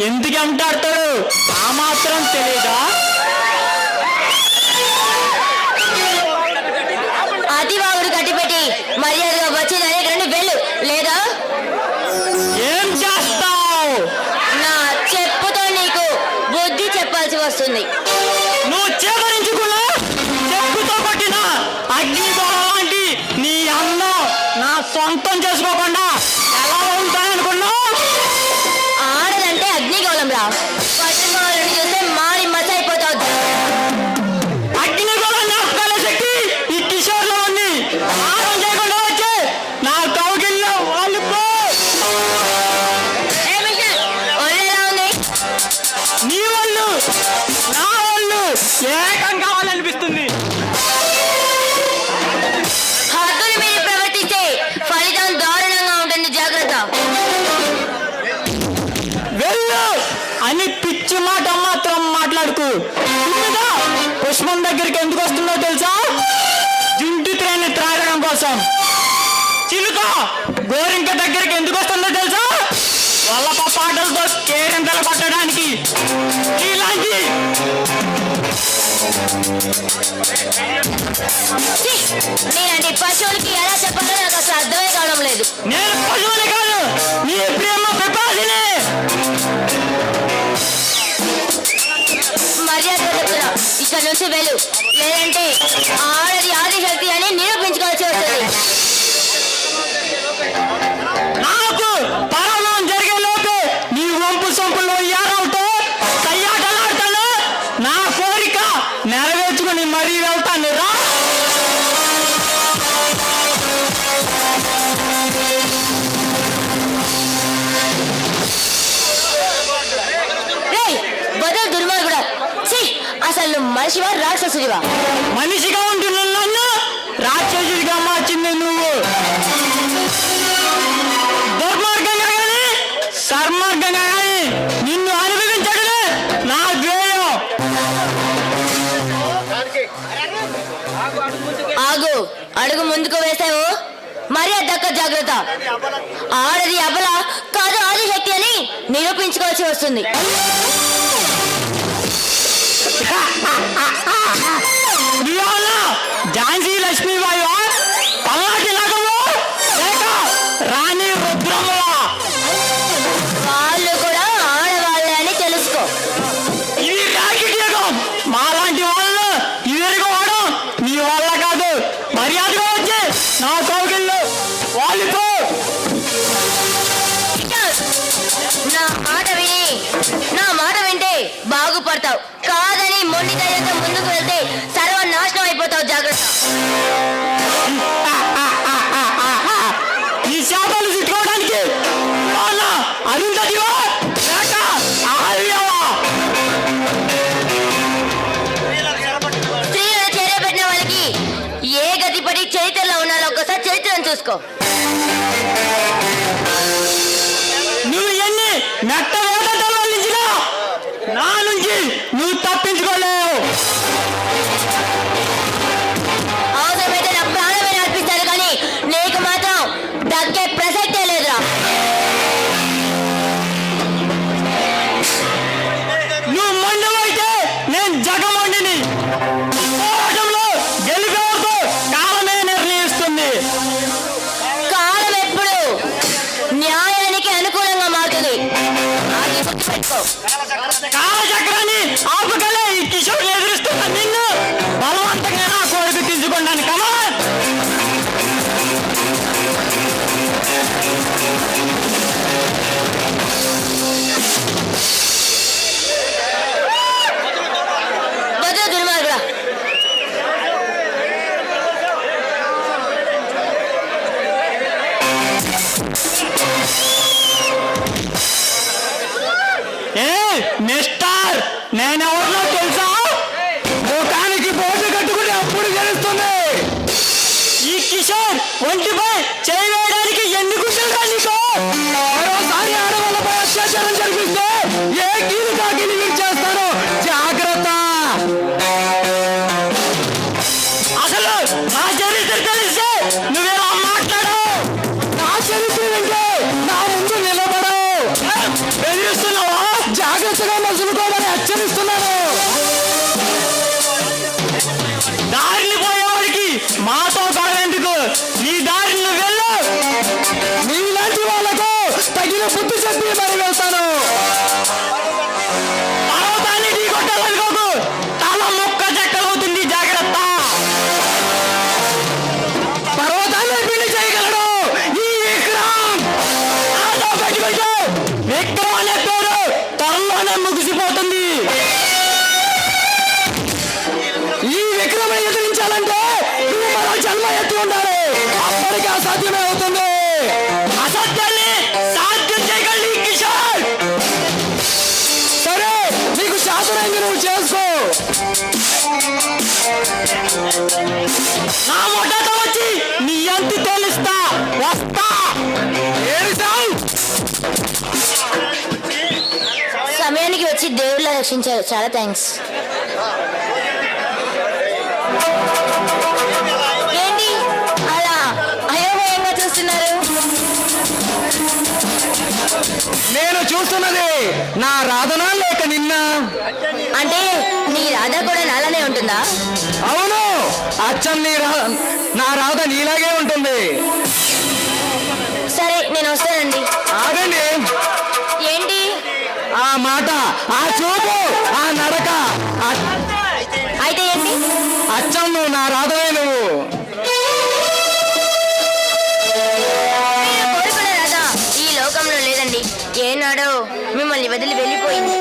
ఎందుకు అంటాడతాడు? ఆ మాత్రం తెలియదా? అతి వాగుడు కట్టిపెట్టి మర్యాదగా వచ్చేదాన్ని రండి వెళ్ళు, లేదా ఏం చేస్తావు? నా చెప్పుతో నీకు బుద్ధి చెప్పాల్సి వస్తుంది. నువ్వు చేదరించుకున్నా చెప్పుతో కొట్టిన అగ్నిగోళ లాంటి నీ అన్నం నా సొంతం చేసుకోకుండా ఎలా ఉంటాయనుకున్నావు? ఆడదంటే అగ్నిగోళం రా, పట్టుకోవాలని చూస్తే మారి మచ్చ అయిపోతావు. అగ్నిగోళ జ్ఞాపకాల శక్తి ఈ కిషోర్లో ఉంది. ఆరం చేయకుండా వచ్చే నా కౌగిల్లో వాళ్ళిపో. ఒళ్ళెలా ఉంది? నీ వాళ్ళు నా వాళ్ళు ఏకం కావాలనిపిస్తుంది. హద్దులు మీరు ప్రవర్తిస్తే ఫలితం దారుణంగా ఉంటుంది, జాగ్రత్త. వెళ్ళు అని పిచ్చి మాట మాత్రం మాట్లాడుకు. పుష్పం దగ్గరికి ఎందుకు వస్తుందో తెలుసా? జుంటి త్రేణి త్రాగడం కోసం. చిలుక గోరింక దగ్గరికి ఎందుకు వస్తుందో తెలుసా? వల్లప పాటలతో కేరింతలు పట్టడానికి. ఇలాంటి నేనంటే పశువులకి ఎలా చెప్పాలో నాకు అసలు అర్థమే కావడం లేదు. నేను పశువుని కాదు, నీ ప్రేమ పిపాసిని. మర్యాద చెప్తున్నా, ఇక్కడ నుంచి వెళ్ళు, లేదంటే ఆడది ఆదిశక్తి అని నిరూపించుకోవాల్సి వస్తుంది. నాకు పరమం జరిగే లోపు నీ వంపు సొంపులో యారవుతో కయ్యాటలాడతాను. నా కోరిక నెరవేర్చుకుని మరీ వెళ్తాను రా. బదులు దుర్మార్గుడా, అసలు నువ్వు మనిషివా రాక్షసుడివా? మనిషిగా ఉంటున్న నన్ను రాక్షసుడిగా మార్చింది నువ్వు. దుర్మార్గంగా కానీ సర్మార్గంగా కానీ నిన్ను అనుభవించడమే నా ధ్యేయం. ఆగు, అడుగు ముందుకు వేసావు మర్యాద దక్క, జాగ్రత్త. ఆడది అబల కాదు ఆదిశక్తి అని నిరూపించుకోవాల్సి వస్తుంది. ఝాన్సీ లక్ష్మీబాయి పల్నాటి నగము లేక రాణి రుద్రముల? వాళ్ళు కూడా ఆడవాళ్ళే అని తెలుసుకో. ఇది రాకెట్ యుగం. మాలాంటి వాళ్ళు ఎదురుకోవడం నీ వల్ల కాదు. మర్యాదగా వచ్చి నా కౌగిల్లో వాళ్ళిపో. నా మాట వింటే బాగుపడతావు, కాదని మొండి ధైర్యంతో ముందుకు వెళ్తే సర్వనాశనం అయిపోతావు, జాగ్రత్త. ఈ శాపాలు చుట్టుకోవడానికి అరుంధతివా లేక ఆర్యవా? స్త్రీలను చేరబెట్టిన వాళ్ళకి ఏ గతి పడి చరిత్రలో ఉన్నారో ఒక్కసారి చరిత్రను చూసుకో. నువ్వు ఎన్ని మెట్ట వేదతలు వల్లించినా నా నుంచి నువ్వు తప్పించుకోలేవు. అవసరమైతే నా ప్రాణమే అర్పిస్తాను, కానీ నీకు మాత్రం దక్కే ప్రసక్తే లేదురా. నువ్వు మండవైతే నేను జగమండిని. పోరాటంలో గెలిపేవరకు కాలమే నిర్ణయిస్తుంది. కాలం ఎప్పుడు న్యాయానికి అనుకూలంగా మారుతుంది, అది గుర్తుపెట్టుకో. కాలచక్రాన్ని ఆపగలే ఈ కిషోర్ ఎదురుస్తున్న నిన్ను బలవంతంగా నా కోరిక తీసుకున్నాను. కమా వద్దు దుర్మార్గుడా. మిస్టర్, నేనెవరినో తెలుసా? ముఖానికి బోటు కట్టుకుని అప్పుడు తెలుస్తుంది. ఈ కిషోర్ ఒంటిపై చేయి వేయడానికి ఎన్ని గుండెలుగా నీకు? మరోసారి ఆడవాళ్ళపై అత్యాచారం జరిపిస్తే ఏ కీలు కాకిని మీరు చేస్తారో జాగ్రత్త. అసలు నా చరిత్ర తెలిస్తే నువ్వేలా మాట్లాడవు? నా చరిత్ర వింటే నా ముందు నిలబడవు. బెదిరిస్తున్నావా? విక్రమ్ అనే పేరు త్వరలోనే ముగిసిపోతుంది. ఈ విక్రమని ఎదిరించాలంటే నువ్వు మరో జన్మ ఎత్తి ఉండాలి. అప్పటికి అసాధ్యమే అవుతుంది. అసాధ్యాన్ని సాధ్యం చేయగలి కిషోర్. సరే, నీకు శాస్త్రాన్ని నువ్వు చేసుకో. నా మొట్టతో వచ్చి నీ అంతు తేలుస్తా. వస్తా. సమయానికి వచ్చి దేవుళ్ళ రక్షించారు. చాలా థ్యాంక్స్. ఏంటి అలా అయోమయంగా చూస్తున్నారు? నేను చూస్తున్నది నా రాధనా లేక నిన్న. అంటే నీ రాధ కూడా నాలానే ఉంటుందా? అవును, అచ్చం నా రాధ నీలాగే ఉంటుంది. సరే, నేను వస్తానండి. ఆగండి. ఏంటి ఆ మాట, ఆ చూపు, ఆ నడక, అయితే ఏంటి? అచ్చం నువ్వు నా రాధవే. నువ్వు కోరుకునే రాధ ఈ లోకంలో లేదండి. ఏనాడో మిమ్మల్ని వదిలి వెళ్ళిపోయింది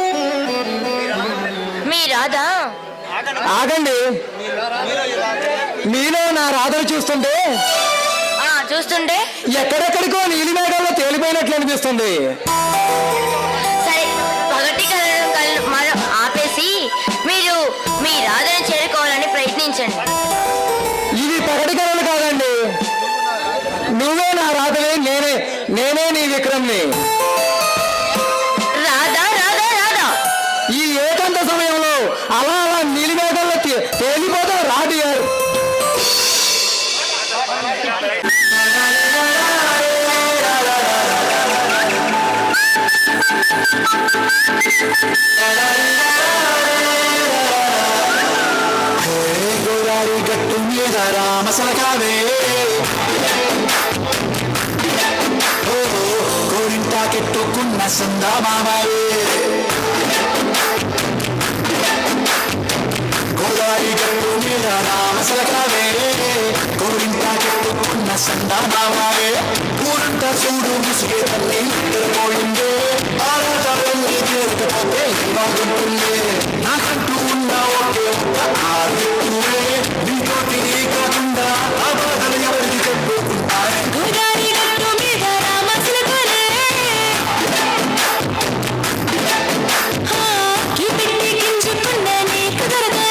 మీ రాధ. ఆగండి. మీలో నా రాధను చూస్తుంటే ఎక్కడెక్కడికో నీలి మేఘాల్లో తేలిపోయినట్లు అనిపిస్తుంది. సరే, పగటి కళ్ళు ఆపేసి మీరు మీ రాధను చేరుకోవాలని ప్రయత్నించండి. ఇది పగటి కళలు కాదండి. నువ్వే నా రాధవే. నేనే నీ విక్రమ్ని. రాధా రాధా రాధా ఈ ఏకాంత సమయంలో అలా నీలి మేఘాల్లో తేలిపోతా రాడియారు. గోదావరి గట్టు మీద రామసలకావే, గోరింటాకెట్టుకున్న సందామావే. గోదావరి గట్టు మీద రామసలకావే, గోరింటాకెట్టుకున్న సందామావే. ఊరంతా చూడు ముసుగే తల్లి పోయిందే. ఆరాటాలన్నీ చేరకపోతే బాగుంటుంది. నాకంటూ ఉన్న ఒకే ఒక్క ఆరువే, నీతోటి నీ కాకుండా ఆ బాధలు ఎవరికి చెప్పుకుంటారే. గోదావరి గట్టు మీద రామచిలకలే, కిపెట్టి గింజుకున్న నీకు దొరకనే.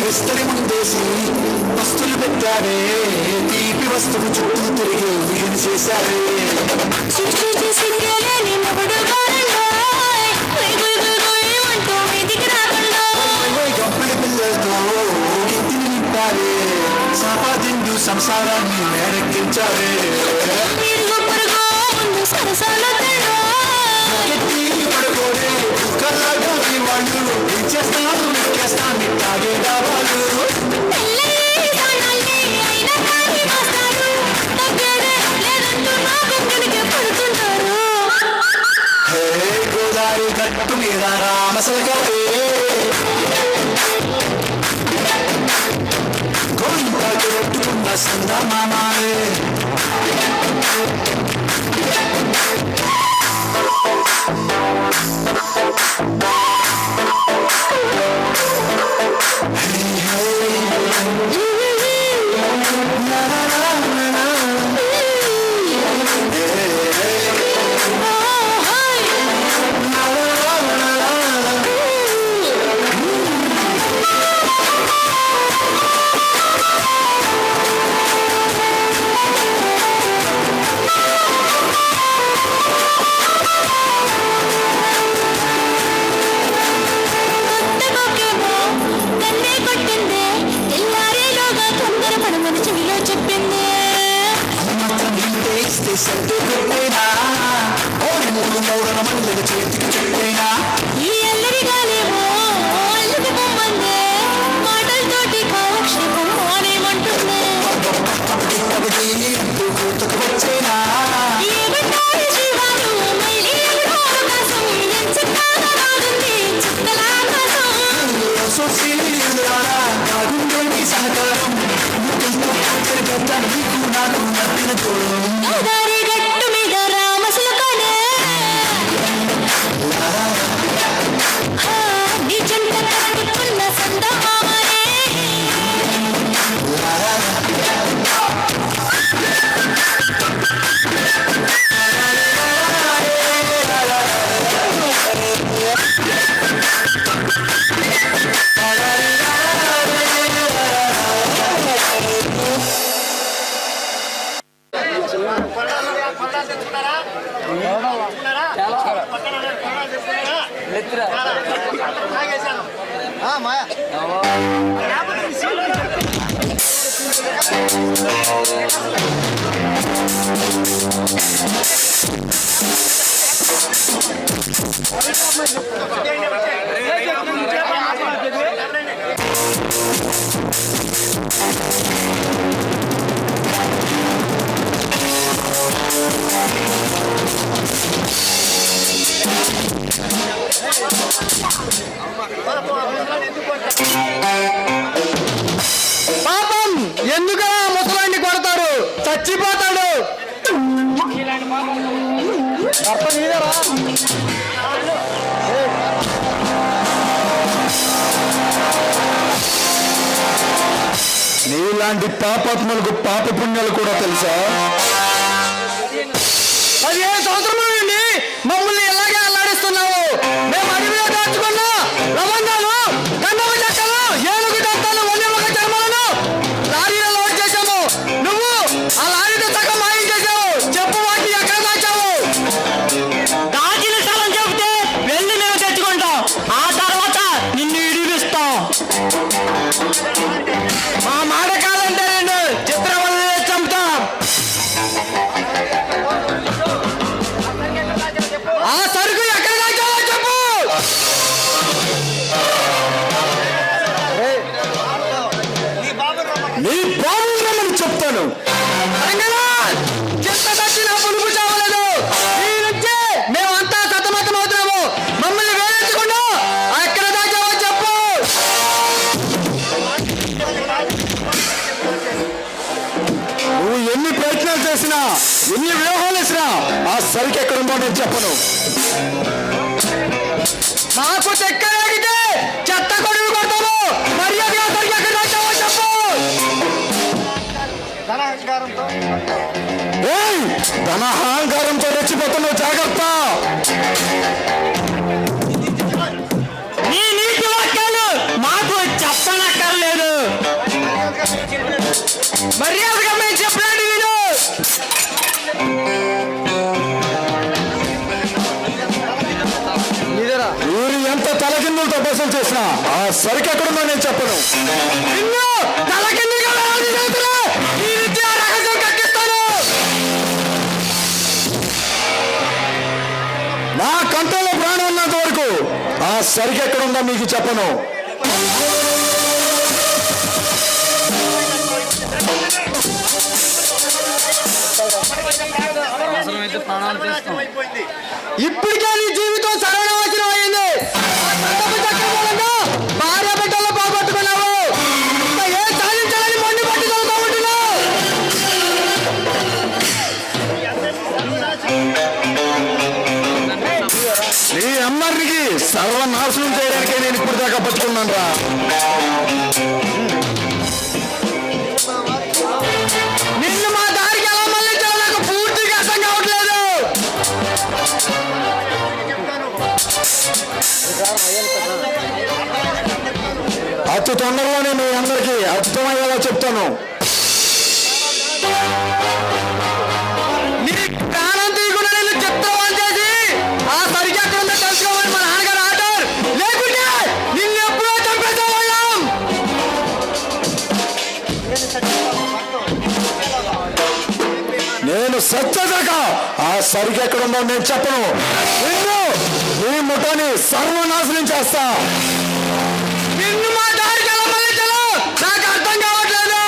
విస్తరి ముందేసి వస్తువులు పెట్టావే, తీపి వస్తువు చుట్టూ తిరిగి వీలు చేశావే. సృష్టించి సిగ్గలేని మొగుడు కారణాయ్, గుయ్ గుయ్ గుయ్ గుయ్ అంటూ మీదికి రాకుండా. గొప్పడి పిల్లలతో ఇంటిని నింపావే, సంపాదించు సంసారాన్ని మేరెక్కించావే. ఇరుగు పొరుగు ముందు సరసాలొద్దండోయ్. ఎత్తి పడుకోరే కళ్ళగా వాళ్ళు ఇచ్చేస్తాను ఎక్కేస్తాను తాగే డాబాలు. పెళ్ళయ్యి సానాల్ని అయినా కానీ మాస్తారు. తగ్గేదే లేదంటూ నా బొగ్గనికి పడుతుంటారు. హే గోదావరి గట్టు మీద రామసలకావే, గోయింటాకి పెట్టుకున్న సందమామావే. కొత్తగోకేమో కన్నే కొట్టిందే, తెల్లారేలోగా తొందరపడమని చెవిలో చెప్పిందే. మాత్రం ఇంటే ఇస్తే సర్దు పెట్టేనా. ఓ ఈ అల్లరి గాలేమో అల్లుకు పొమ్మందే మాటలతోటి కాలక్షేపం మానేమంటుందే ఏమంటారు జీవాలు మళ్ళీ ఎప్పుడో అవకాశం ఎంచక్కాగా రాగుంది చుక్కల ఆకాశం గోదావరి గట్టు మీద రామసులకనే నీ జంట కట్టుకున్న సందమామనే పాపం ఎందుకలా ముసలాన్ని కొడతారు చచ్చిపోతాడు భర్త నీదేరా నీలాంటి పాపాత్మలకు పాప పుణ్యాలు కూడా తెలుసా 15 సంవత్సరముల నుండి మమ్మల్ని ఎలాగే అల్లాడిస్తున్నావు మేము అడవిలో దాచుకున్న లవంగాలు గంధపు చెక్కలు ఏనుగు దత్తాలు వన్యమృగ చర్మాలను లారీలో లోడ్ చేశాము నువ్వు ఆ లారీతో సగం మాయం చేశావు చెప్పు వాటిని ఎక్కడ దాచావు దాచిన స్థలం చెబితే వెళ్ళి మేము తెచ్చుకుంటాం ఆ తర్వాత నిన్ను ఇడిపిస్తాం మా మాట కాదంటే నేను చిత్రం వల్ల చంపుతాం ఆ సరుకు ఎక్కడ దాచావో చెప్పు నీ బాబు చెప్తాను చెత్త దచ్చిన పులుపు చావలేదు ఈ నుంచి మేమంతా సతమతం అవుతున్నాము మమ్మల్ని వేధించకుండా ఎక్కడ దాచావో చెప్పు నువ్వు ఎన్ని ప్రయత్నాలు చేసినా ఎన్ని వ్యూహాలు వేసినా ఆ సరుకు ఎక్కడుందో నేను చెప్పను మాకు చెక్కలాగితే చెత్త కొడుకు కొడతాము మర్యాదగా సరిగ్గా ఎక్కడ దాచావో చెప్పు ఏయ్, ధనహంకారంతో రెచ్చిపోతున్నావు జాగ్రత్త నీ నీతి వాక్యాలు మాకు చెప్పనక్కర్లేదు మర్యాదగా మేము చెప్పినట్టు విను ఊరు ఎంత తలకిందులతో బసలు చేసినా ఆ సరికి ఎక్కడుందో నేను చెప్పను నిన్ను తలకిందులుగా వేలాది చేతులు ఈ నుంచి ఆ రహస్యం కక్కిస్తాను నా కంటలో ప్రాణం ఉన్నంత వరకు ఆ సరికి ఎక్కడుందో మీకు చెప్పను ఇప్పటికే నీ జీవితం సర్వనాశనం అయింది భార్య బిడ్డలు పోగొట్టుకున్నావు ఇంకా ఏం సాధించాలని మొండి పట్టుదలతో ఉంటున్నావు నీ అమ్మరికి సర్వనాశనం చేయడానికే నేను ఇప్పుడు దాకా పట్టుకున్నాను రా నిన్ను మా దారికి ఎలా మళ్ళించాలో నాకు పూర్తిగా అర్థం కావట్లేదు అతి తొందరలోనే మీ అందరికీ అర్థమయ్యేలా చెప్తాను నీ ప్రాణం తీయకుండా నేను చిత్రవాన్ చేసి ఆ సరిగ్గా అక్కడ ఉందో తెలుసుకోమని మా నాన్నగారు ఆర్డర్ లేకుంటే నిన్ను ఎప్పుడో చంపేసేవాళ్ళం నేను సత్యదాకా ఆ సరిగ్గా ఎక్కడుందో నేను చెప్పను. నిన్ను నీ ముఠాని సర్వనాశనం చేస్తా. నిన్ను మా దారికి ఎలా మళ్ళించాలో నాకు అర్థం కావట్లేదు.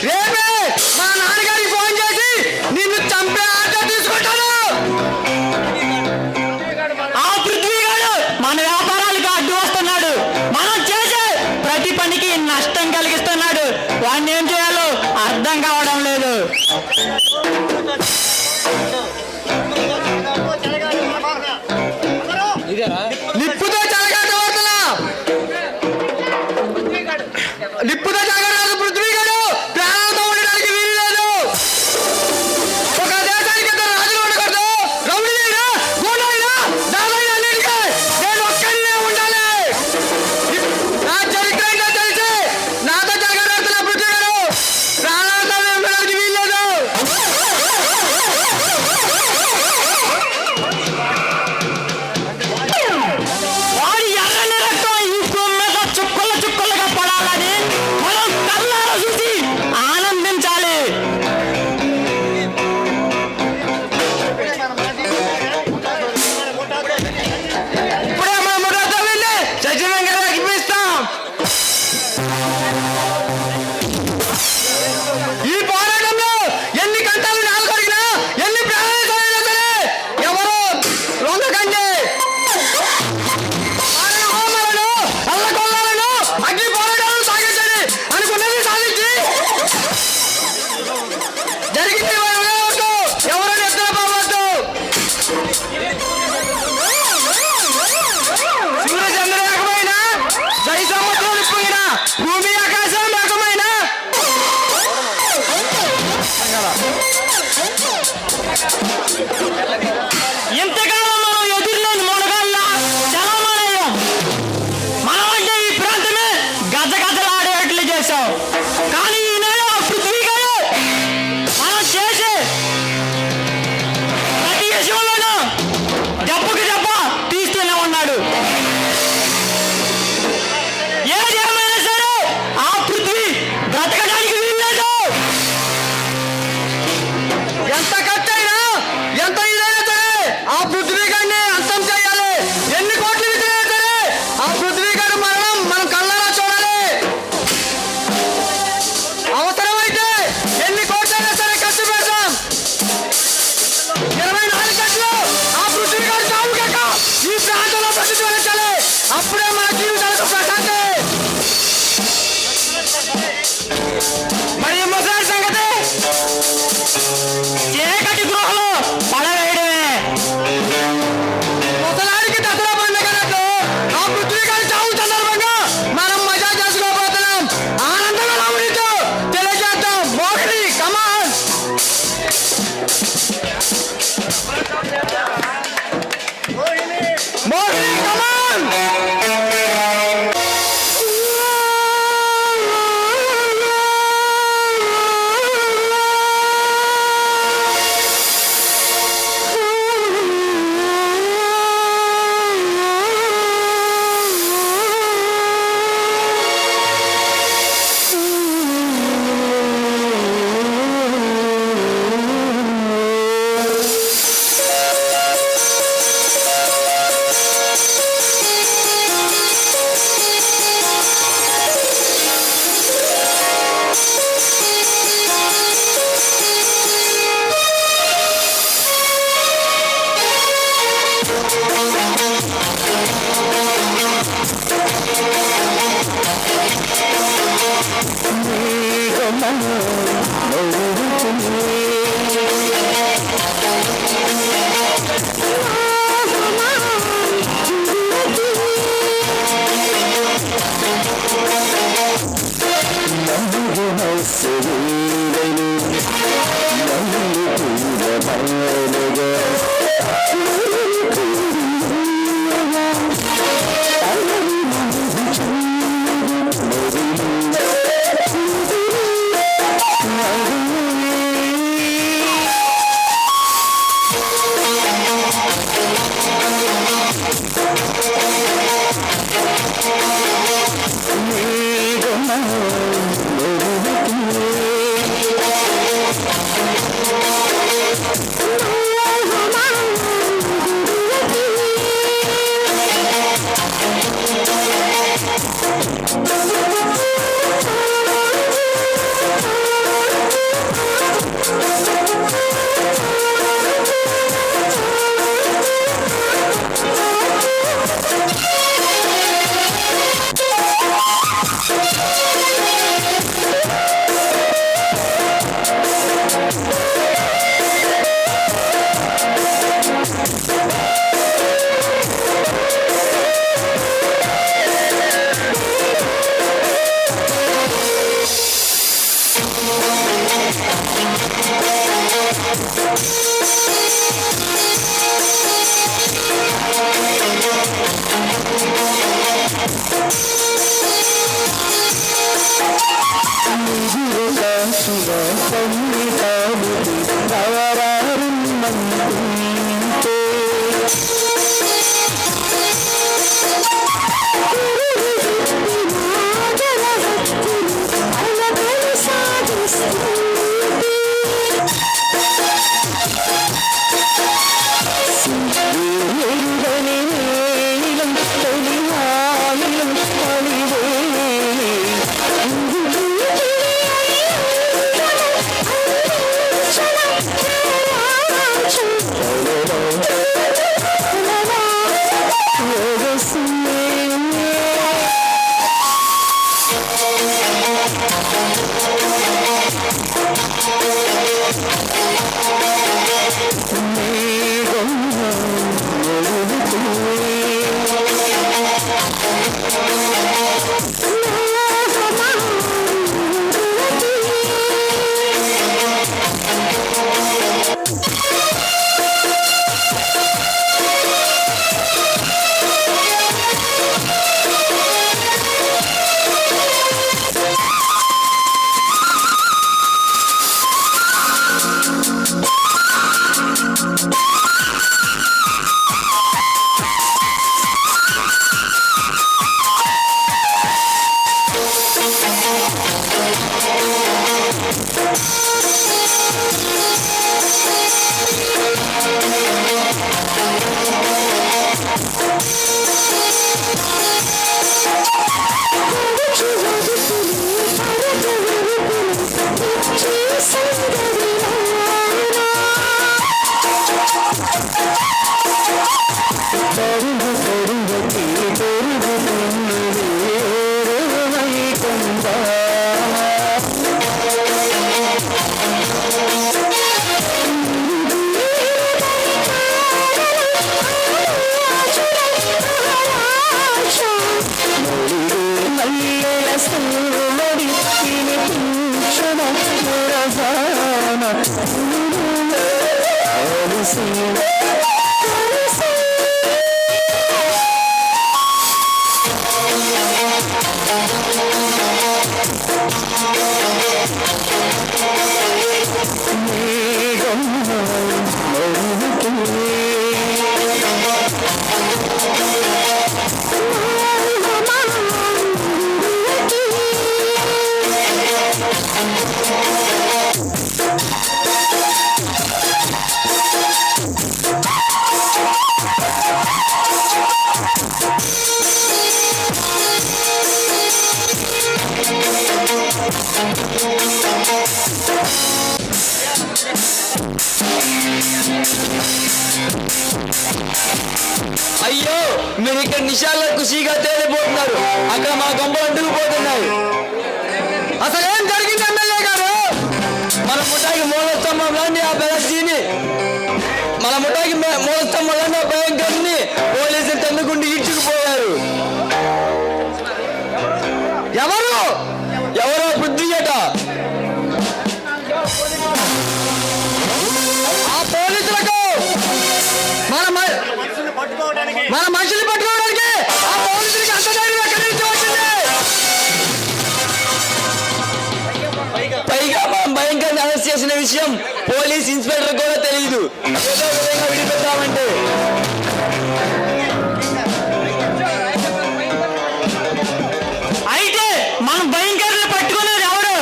రేపే మా నాన్నగారికి ఫోన్ చేసి నిన్ను చంపే ఆర్డర్ తీసుకుంటాను. ఆ పృథ్వీగాడు మన వ్యాపారాలకు అడ్డు వస్తున్నాడు. మనం చేసే ప్రతి పనికి నష్టం కలిగిస్తున్నాడు. వాడిని ఏం చేయాలో అర్థం కావడం లేదు. నిప్పుతో చెలగాటవుతున్నా. నిప్పుతో చెలగాట పృథ్వీగాడు ప్రాణాలతో ఉండడానికి వీలు లేదు. ఒక దేశానికి ఇద్దరు రాజులు ఉండకూడదు. రౌడీలైనా గూండాలైనా దాదాపు అన్నిటికీ నేను ఒక్కడినే ఉండాలి. నా చరిత్ర ఏంటో తెలిసి నాతో చెలగాటవుతున్నా పృథ్వీగాడు ప్రాణాలతో ఉండడానికి వీలు లేదు. వాడి ఎర్రని రక్తం ఈ భూమి మీద చుక్కలు చుక్కలుగా పడాలని మనం కళ్ళారా చూసి ఆనందించాలి. ఇప్పుడే మన ముఠాతో వెళ్ళి సచివంగా అర్పిస్తాం. ఈ పోరాటంలో ఎన్ని గంటలు నాలుగు అడిగినా ఎన్ని ప్రాణాలు పోయినా సరే ఎవరు లొంగకండి. హోమాలను అల్లకొల్లాలను అగ్ని పోరాటాలను సాగించండి. అనుకున్నది సాధించి జరిగింది వదలవద్దు. ఎవరు నిద్ర పోవద్దు. సూర్యచంద్ర ఏకమైన జై సముద్రం నిప్పుగిన భూమి ఆకాశం ఏకమైన ఇంతకాలం మనం ఎదురులేని మునగాళ్ళ జలమాలయం. మనం అంటే ఈ ప్రాంతమే గజగజలాడేట్లు చేశాం. కానీ ఈనాడు ఆ పృథ్వీగాడు మనం చేసే ప్రతి విషయంలోనూ దెబ్బకి దెబ్బ తీస్తూనే ఉన్నాడు. ఏది ఏమైనా సరే ఆ పృథ్వీ బ్రతకడానికి వీల్లేదు. ఎంత ఖర్చైనా ఎంత ఇదైనా సరే ఆ పృథ్వీగాడిని అంతం చేయాలి. ఎన్ని కోట్లు విసిరైనా సరే ఆ పృథ్వీగాడు మరణం మనం కళ్ళారా చూడాలి. అవసరమైతే ఎన్ని కోట్లైనా సరే ఖర్చు పెడతాం. 24 గంటలు ఆ పృథ్వీగాడు చావు కాక ఈ ప్రాంతంలో ప్రతిధ్వనించాలి. అప్పుడే మన జీవితాలకు ప్రశాంతి. మరి ముసలి సంగతి చీకటి గృహలో పడవేయడమే. ముసలాడికి దసరా పండుగ ఆ పృథ్వీగాడి చావు సందర్భంగా మనం మజా చేసుకోబోతున్నాం. ఆనందంగా నవ్వుతూ తెలియజేద్దాం. మోహిని కమాన్. మోహిని కమాన్. అయ్యో, మీరు ఇక్కడ నిషాల్లో ఖుషీగా తేలిపోతున్నారు, అక్కడ మా గొంపలు అంటుకుపోతున్నాయి. అసలు ఏం జరిగింది ఎమ్మెల్యే గారు? మన ముఠాయికి మూలస్తంభం లాంటి ఆ బెలజీని, మన ముఠాయికి మూలస్తంభం లాంటి ఆ భయంకర్ని పోలీసులు తన్నుకుంటూ ఈడ్చుకుపోయారు. ఎవరు ఎవరో బుద్ధి అట. ఆ పోలీసులకు మన మనుషులు పట్టుకోవడానికి ఆ పోలీసులకి అంత ధైర్యం ఎక్కడి నుంచి వచ్చింది? పైగా మనం భయంకరంగా అరెస్ట్ చేసిన విషయం పోలీస్ ఇన్స్పెక్టర్ కూడా తెలియదు. ఏదో విధంగా విడిపెట్టామంటే అయితే మనం భయంకరులు పట్టుకునేది ఎవరు?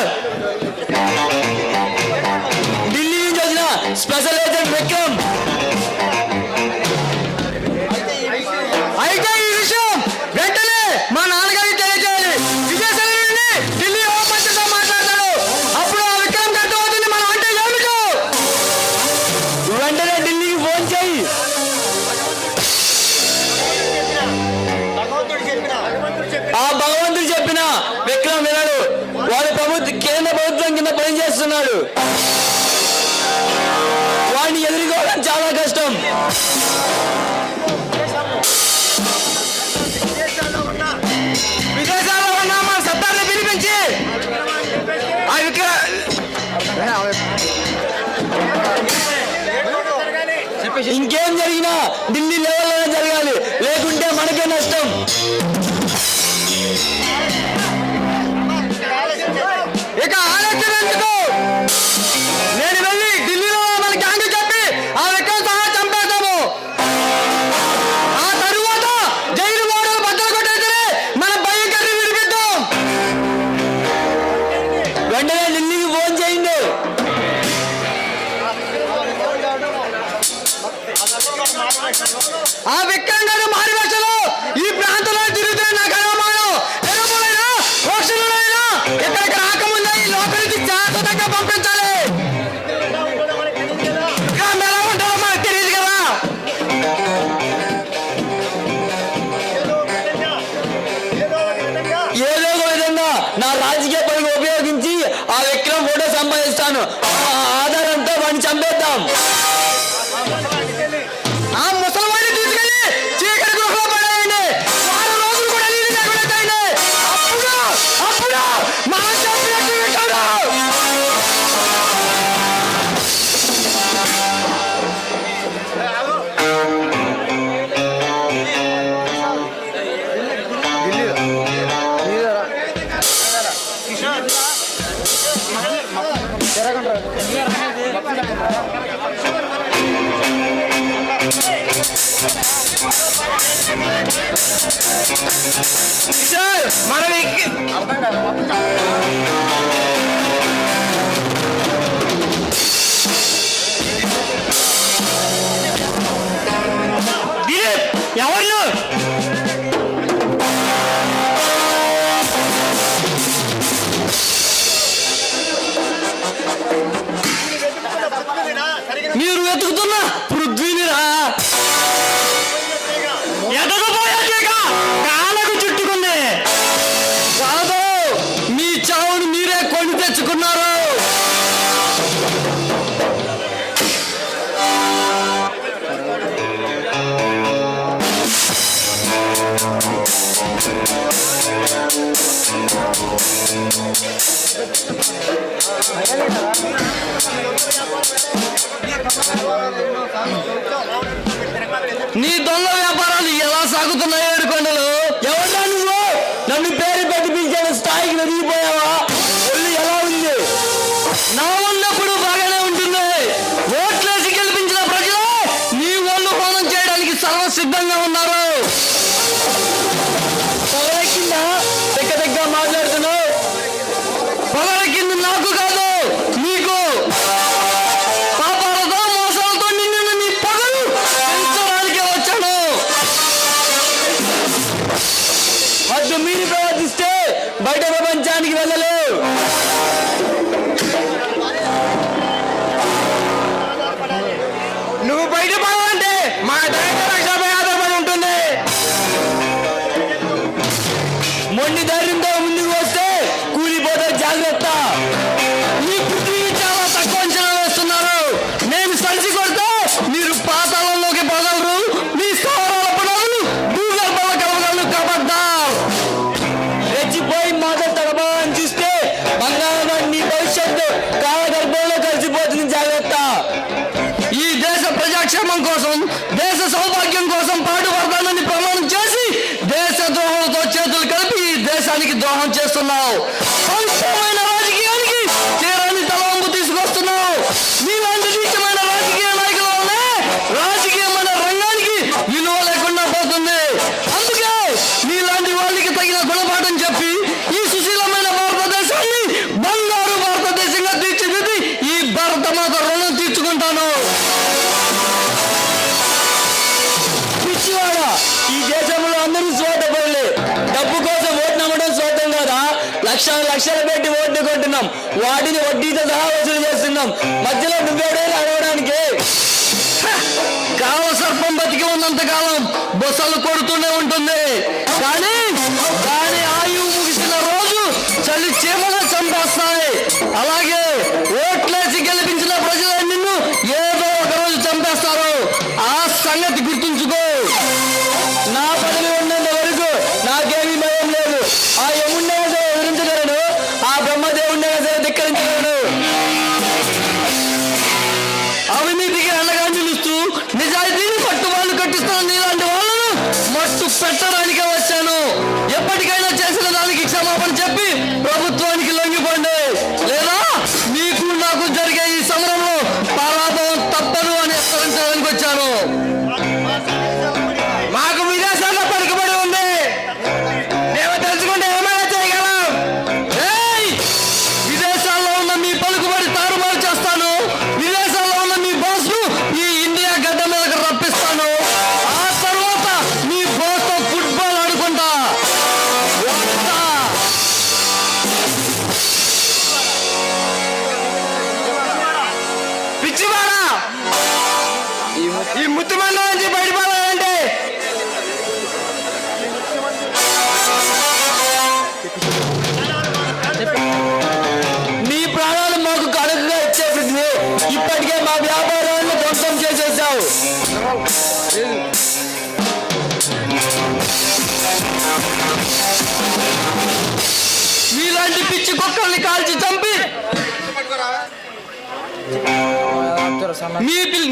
ఢిల్లీ నుంచి వచ్చిన స్పెషల్ ఏజెంట్ విక్రమ్. అయితే ఈ విషయం వెంటనే మా నాన్నగారికి తెలియజేయాలి. విదేశాల నుండి ఢిల్లీ హోంమంత్రితో మాట్లాడతాడు. అప్పుడు ఆ విక్రమ్ అర్థం అవుతుంది మనం అంటే ఏమిటో. వెంటనే ఢిల్లీకి ఫోన్ చేయి. ఆ భగవంతుడు చెప్పిన విక్రమ్ వినడు. వాడు కేంద్ర ప్రభుత్వం కింద పనిచేస్తున్నాడు. వాడిని ఎదుర్కోవడం చాలా కష్టం. విదేశాల్లో ఉన్న మన సత్తాన్ని పిలిపించి ఆ విక్రమ్ ఇంకేం జరిగినా ఢిల్లీ లెవెల్లోనే జరగాలి, లేకుంటే మనకే నష్టం. ఇక ఆలోచన ఎందుకు? నేను వెళ్ళి ఢిల్లీలో మన గ్యాంగ్ చెప్పి ఆ వ్యక్తిని సహా చంపేస్తాము. ఆ తరువాత జైలు మోడల్ బద్దలు కొట్టేసరి మన భయంకరని విడిపిద్దాం. వెంటనే ఢిల్లీకి ఫోన్ చేయండి. ఆ విక్రమ్ గారు మారి భాషలో ఈ ప్రాంతంలో తిరుగుతున్న నాకు అనుమానం. ఎరుపులైనా పక్షులైనా ఇక్కడికి రాకముందే ఈ లోపలికి జాగ్రత్తగా పంపించాలి. ఎలా ఉంటారో మనకు తెలియదు కదా. ఏదో ఒక విధంగా నా రాజకీయ పనికి ఉపయోగించి ఆ విక్రమ్ ఫోటో సంపాదిస్తాను. ఆ ఆధారంతో వాడిని చంపేద్దాం. ఆ ముసలివాడిని తీసుకెళ్ళి చీకటి గృహలో పడేయండి. 6 రోజులు కూడా నీళ్ళు లేకుండా చేయండి. అప్పుడు మనం చెప్పినట్టు వింటాడు. సార్ మనం ఎవరు మీరు వెతుకుతున్న పృథ్వీనిరా? ఎదగబోయాక కాళ్ళకు చుట్టుకుంది కాదు, మీ చావును మీరే కొని తెచ్చుకున్నారు. నీ దొంగ వ్యాపారాలు ఎలా సాగుతున్నాయో ఏడుకొండలు. ఎవరా నువ్వు? నన్ను పేరు పెట్టి పిలిచాను, స్థాయికి ఎదిగిపోయావా? ఒళ్ళు ఎలా ఉంది? నా ఉన్నప్పుడు బాగానే ఉంటుంది. ఓట్లేసి గెలిపించిన ప్రజలు నీ ఒళ్ళు హోనం చేయడానికి సర్వసిద్ధంగా ఉన్నారు. పొగరెక్కిందా? దగ్గర మాట్లాడుతున్నావు. పొగరెక్కింది నాకు కాదు, నీకు. పాపాలతో మోసాలతో నిన్న నీ పగలు పెంచడానికే వచ్చాను. అడ్డు మీరు ప్రవర్తిస్తే బయట ప్రపంచానికి వెళ్ళలేవు. నువ్వు బయట పడాలంటే మా లక్షపై ఆధారపడి ఉంటుంది. మొండి ధైర్యంతో ముందుకు వస్తే కూలిపోతే జాగ్రత్త. మీ పృథ్వీ చాలా తక్కువ అంచనా వేస్తున్నారు. నేను సరిచి కొడితే మీరు పాతాళంలోకి పోగలరు. మీ స్థావరాల పునాదులు భూగర్భంలో కలవగలరు. కబడ్డారు. రెచ్చిపోయి మాట తడబాలని చూస్తే బంగారం నీ భవిష్యత్తు కాలగర్భంలో కలిసిపోతుంది. జాగ్రత్త. ఈ దేశ ప్రజాక్షేమం కోసం, దేశ సౌభాగ్యం కోసం పాటుపడతానని ప్రమాణం చేసి దేశ ద్రోహంతో చేతులు కలిపి ఈ దేశానికి ద్రోహం చేస్తున్నావు. పవిత్రమైన రాజకీయానికి తీరాన్ని తలవంపు తీసుకొస్తున్నావు. మీలాంటి నీచమైన రాజకీయ నాయకుల వల్లే రాజకీయమైన రంగానికి విలువ లేకుండా పోతుంది. అందుకే మీలాంటి వాళ్ళకి తగిన గుణపాఠం చెప్పి ఈ సుశీలమైన భారతదేశాన్ని బంగారు భారతదేశంగా తీర్చిదిద్ది ఈ భారత మాత రుణం తీర్చుకుంటాను. పిచ్చివాడ, ఈ దేశంలో అందరూ స్వార్థపరులే. డబ్బు కోసం ఓటు నమ్మడం స్వార్థం కాదా? లక్షలు పెట్టి ఓట్లు కొంటున్నాం, వాటిని వడ్డీతో సహా వసూలు చేస్తున్నాం. మధ్యలో నువ్వేడే అడగడానికి. కావ సర్పం బతికి ఉన్నంత కాలం బొసలు కొడుతూనే ఉంటుంది. కానీ ఆయువు ముగిసిన రోజు చలి చీమల చంపేస్తాయి. అలాగే ఓట్లేసి గెలిపించిన ప్రజలు నిన్ను ఏదో ఒక రోజు చంపేస్తారు. ఆ సంగతి గుర్తుంచుకో. నా పదవి ఉన్నంత వరకు నాకేమీ భయం లేదు. ఆ యముడినే ఎదిరించగలడు, ఆ బ్రహ్మదేవుడినే ధిక్కరించగలడు. అవినీతికి అండగా నిలుస్తూ నిజా పిచ్చివాడా ఈ ముత్తుమండ నుంచి బయటపడాలంటే నీ ప్రాణాలు మాకు కడుపుగా ఇచ్చే పృథ్వీ, ఇప్పటికే మా వ్యాపారాలను ధ్వంసం చేసేసావు. మీలాంటి పిచ్చి కుక్కల్ని కాల్చి చంపి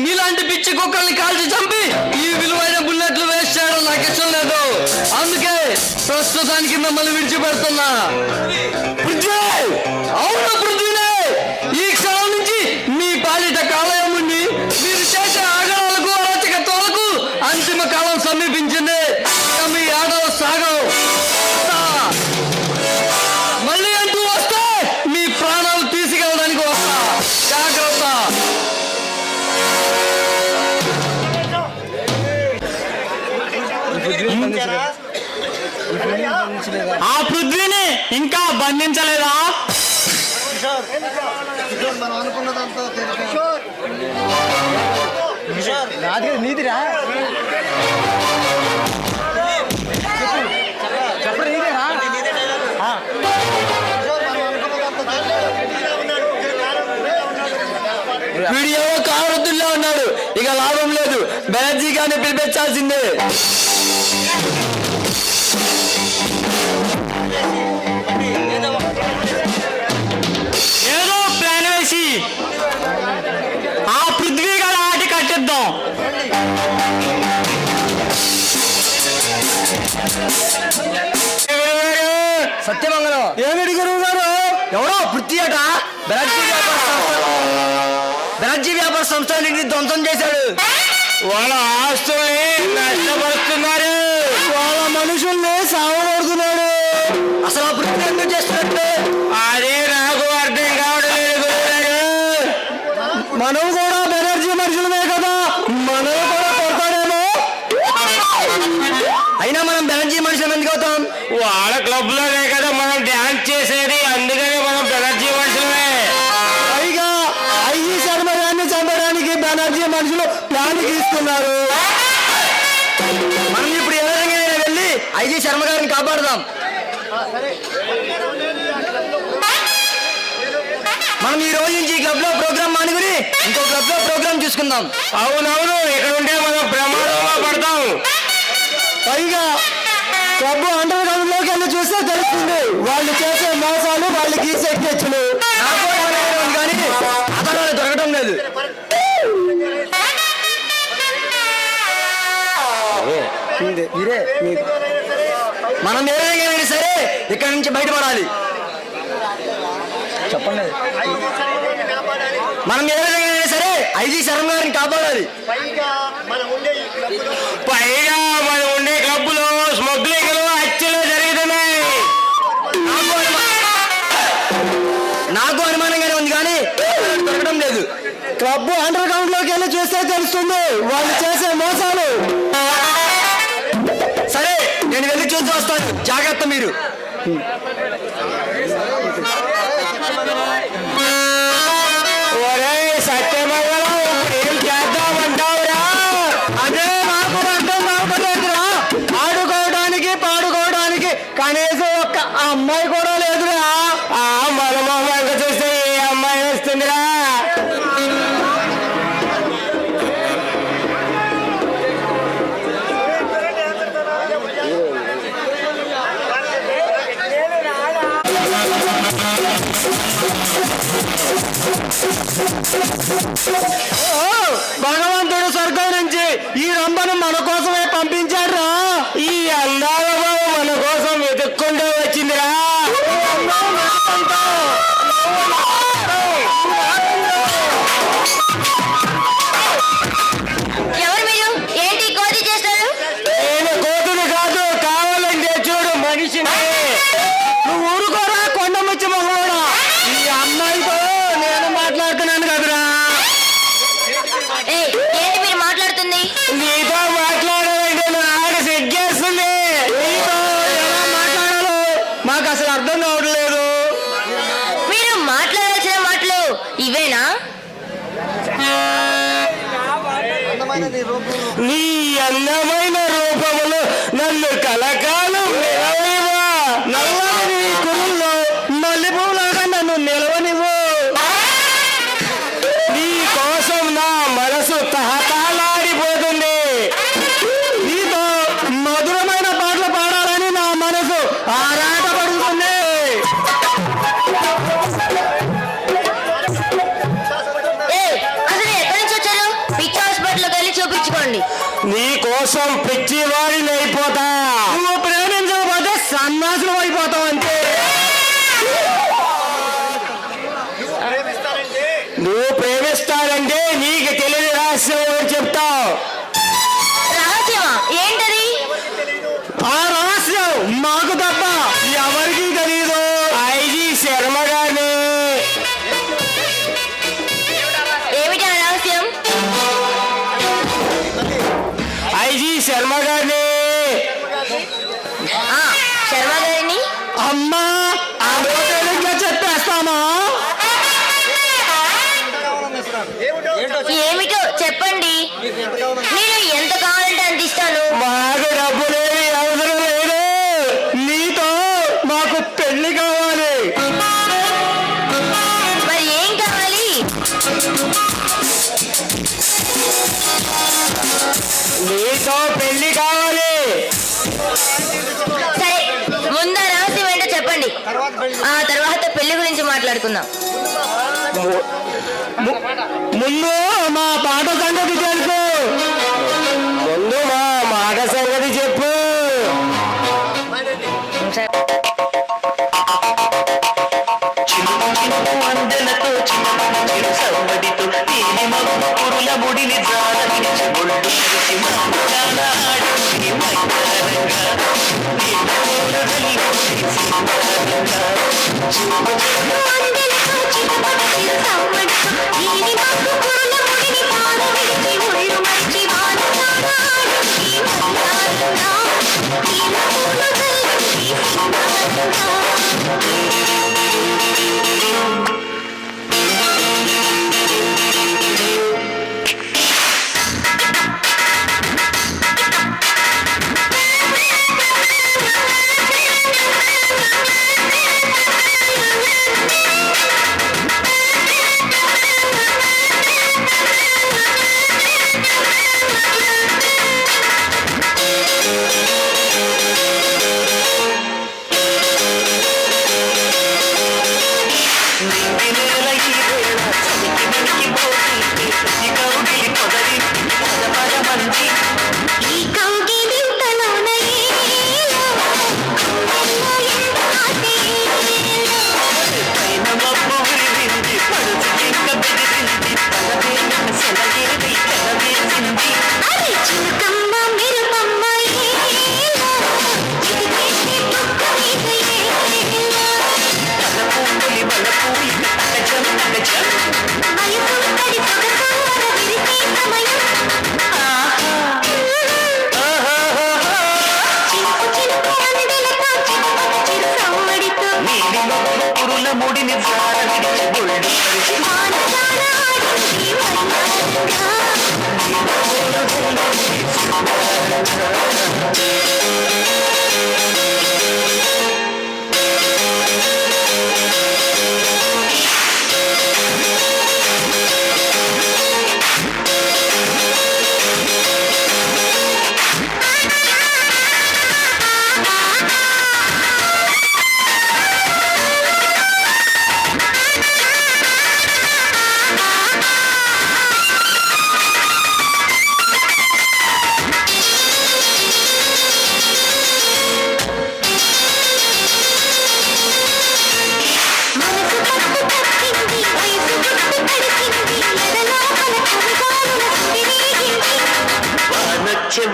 మీలాంటి పిచ్చి కుక్కల్ని కాల్చి చంపి ఈ విలువైన బుల్లెట్లు వేస్ట్ చేయడం నాకు ఇష్టం లేదు. అందుకే ప్రస్తుతానికి మిమ్మల్ని విడిచిపెడుతున్నా. అవును పృథ్వీనే, ఈ క్షణం నుంచి మీ పాలిట కాలయముండి మీరు చేసే ఆగడాలకు అరాచకత్వాలకు అంతిమ కాలం సమీపించింది. మీ ఆటలు సాగవు. మళ్ళీ అంటూ వస్తే మీ ప్రాణాలు తీసుకెళ్ళడానికి వస్తా. జాగ్రత్త. ఆ పృథ్వీని ఇంకా బంధించలేదా? నీతిరా వీడియో కావద్దుల్లో ఉన్నాడు. ఇక లాభం లేదు. బెనర్జీ గారిని పిలిపించాల్సిందే. ఏదో ప్లాన్ వేసి ఆ పృథ్వీ గారి ఆటి కట్టిద్దాం. సత్యమంగళం ఏమిటి గురువు గారు? ఎవరో పృథ్వీ అట బెనర్జీ వ్యాపార సంస్థని ధ్వంసం చేశాడు. వాళ్ళ ఆస్తుల్ని నష్టపరుస్తున్నారు. వాళ్ళ మనుషుల్ని సావగొడుతున్నాడు. అసలు ఆ పృథ్వీ ఎందుకు చేస్తున్నట్టు అదే నాకు అర్థం కావడం లేదు. మనం కూడా బెనర్జీ మనుషులమే కదా, మనం కూడా కొడతాడేమో. అయినా మనం బెనర్జీ మనుషులు ఎందుకు అవుతాం? వాళ్ళ క్లబ్ లోనే కదా మనం డాన్స్ చేసేది, అందుకని మనం బెనర్జీ మనుషులమే. పైగా ఐజీ శర్మ గారిని చంపడానికి బెనర్జీ మనుషులు ప్లాన్ గీస్తున్నారు. మనం ఇప్పుడు ఏ విధంగా వెళ్ళి ఐజీ శర్మ గారిని కాపాడుదాం. మనం ఈ రోజు నుంచి క్లబ్ లో ప్రోగ్రామ్ మానుకుని ఇంకో క్లబ్ లో ప్రోగ్రామ్ చూసుకుందాం. అవునవును, ఇక్కడ ఉంటే మనం ప్రమాదంలో పడతాం. పైగా క్లబ్ అండర్ గ్రౌండ్ లోకి వెళ్ళి చూస్తే తెలుస్తుంది వాళ్ళు చేసే మోసాలు, వాళ్ళు గీసే స్కెచ్లు. కానీ అతను దొరకడం లేదు. మనం ఏ విధంగా సరే ఇక్కడి నుంచి బయటపడాలి. చెప్పండి. మనం ఏ విధంగా సరే ఐజీ శర్మ గారిని కాపాడాలి. పైగా మనం ఉండే క్లబ్లో స్మగ్లింగ్లు, హత్యలు జరుగుతున్నాయి. నాకు అనుమానంగానే ఉంది కానీ దొరకడం లేదు. క్లబ్ అండర్ గ్రౌండ్ లోకి వెళ్ళి చూస్తే తెలుస్తుంది వాళ్ళు చేసే మోసాలు. సరే నేను వెళ్ళి చూసి వస్తాను. జాగ్రత్త మీరు. సత్యమంగళం ఏం చేద్దామంటావురా? అదే నాకు అర్థం కావట్లేదురా. ఆడుకోవడానికి పాడుకోవడానికి కనీసం ఒక్క అమ్మాయి కూడా లేదురా. మన మొహంగా చూస్తే ఏ అమ్మాయి వస్తుందిరా? భగవంతుడు స్వర్గం నుంచి ఈ రంభను మన కోసమే పంపించాడురా. ఈ అందాల మన కోసం వెతుక్కుంటూ వచ్చిందిరా. ఎవరు మీరు? ఏంటి కోతి చేస్తారు? నేను కోతులు కాదు, కావాలంటే చూడు మనిషిని. నువ్వు ఊరుకోరా కొండముచ్చి మగవాడా. ఈ అమ్మాయితో నేను మాట్లాడుతున్నాను కదరా. ఏంటి మీరు మాట్లాడుతుంది? నీతో మాట్లాడాలంటే నాకు సిగ్గేస్తుంది. నీ అందమైన రూపములు నన్ను కలకాలం నిలవనివా. నల్లని నీ కురుల్లో మల్లెపూలాగా నన్ను నిలవనివ్వు. నీ కోసం నా మనసు తహతహలాడిపోతుంది. నీతో మధురమైన పాటలు పాడాలని నా మనసు ఆరాటపడుతుంది. అసలు ఎక్కడి నుంచి వచ్చారు? పిచ్చి హాస్పిటల్కి వెళ్ళి చూపించుకోండి. నీ కోసం పిచ్చివాడిని అయిపోతా. నువ్వు ప్రేమించకపోతే సన్నాసులు అయిపోతావు అంతే. నువ్వు ప్రేమిస్తానంటే నీకు తెలియని రహస్యం అని చెప్తావు. రహస్యమా? ఏంటది? ఆ రహస్యం మాకు తప్ప ఎవరికీ తెలియదు. ఐజీ శర్మ గారిని. ఏమిటి ఆ రహస్యం? ఐజీ శర్మ గారిని. శర్మ గారిని అమ్మా ఇంకా చెప్పేస్తామా? ఏమిటో చెప్పండి. నేను ఎంత కావాలంటే అంత ఇస్తాను. మాకు డబ్బు లేని అవసరం లేదు. నీతో మాకు పెళ్లి కావాలి. మరి ఏం కావాలి? నీతో పెళ్లి కావాలి. సరే, ముందు ఆ రహస్యం ఏంటో చెప్పండి. ఆ తర్వాత పెళ్లి గురించి మాట్లాడుకుందాం. ముందు మా పాట సంగతి తెలుసు. ముందు మా మాట సంగతి చెప్పు. అందెలతో చిరు సవ్వడితో తేనె మబ్బు పురుల ముడిని జారగించి ఒళ్ళు కలిసి మాట్లాడాడు మైదానంగా నీడలీ ముడిని జారగించి ఒళ్ళు కలిసి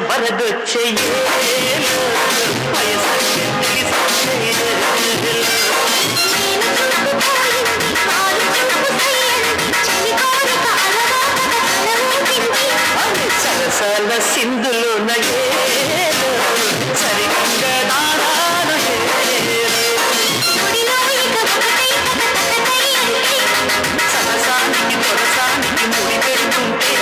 వరదొచ్చే సరసాల సింధులు నగే సరిగ్గా సరసానికి తొరసానికి ముడి పెడుతుంటే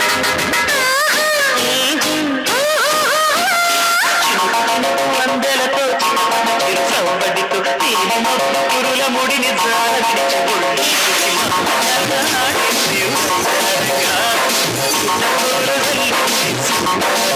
జార విడిచి ఒళ్ళు మరిచి మాట్లాడింది ఉస్సారగా. చిన్నపోరు వెళ్ళింది సింగారగా.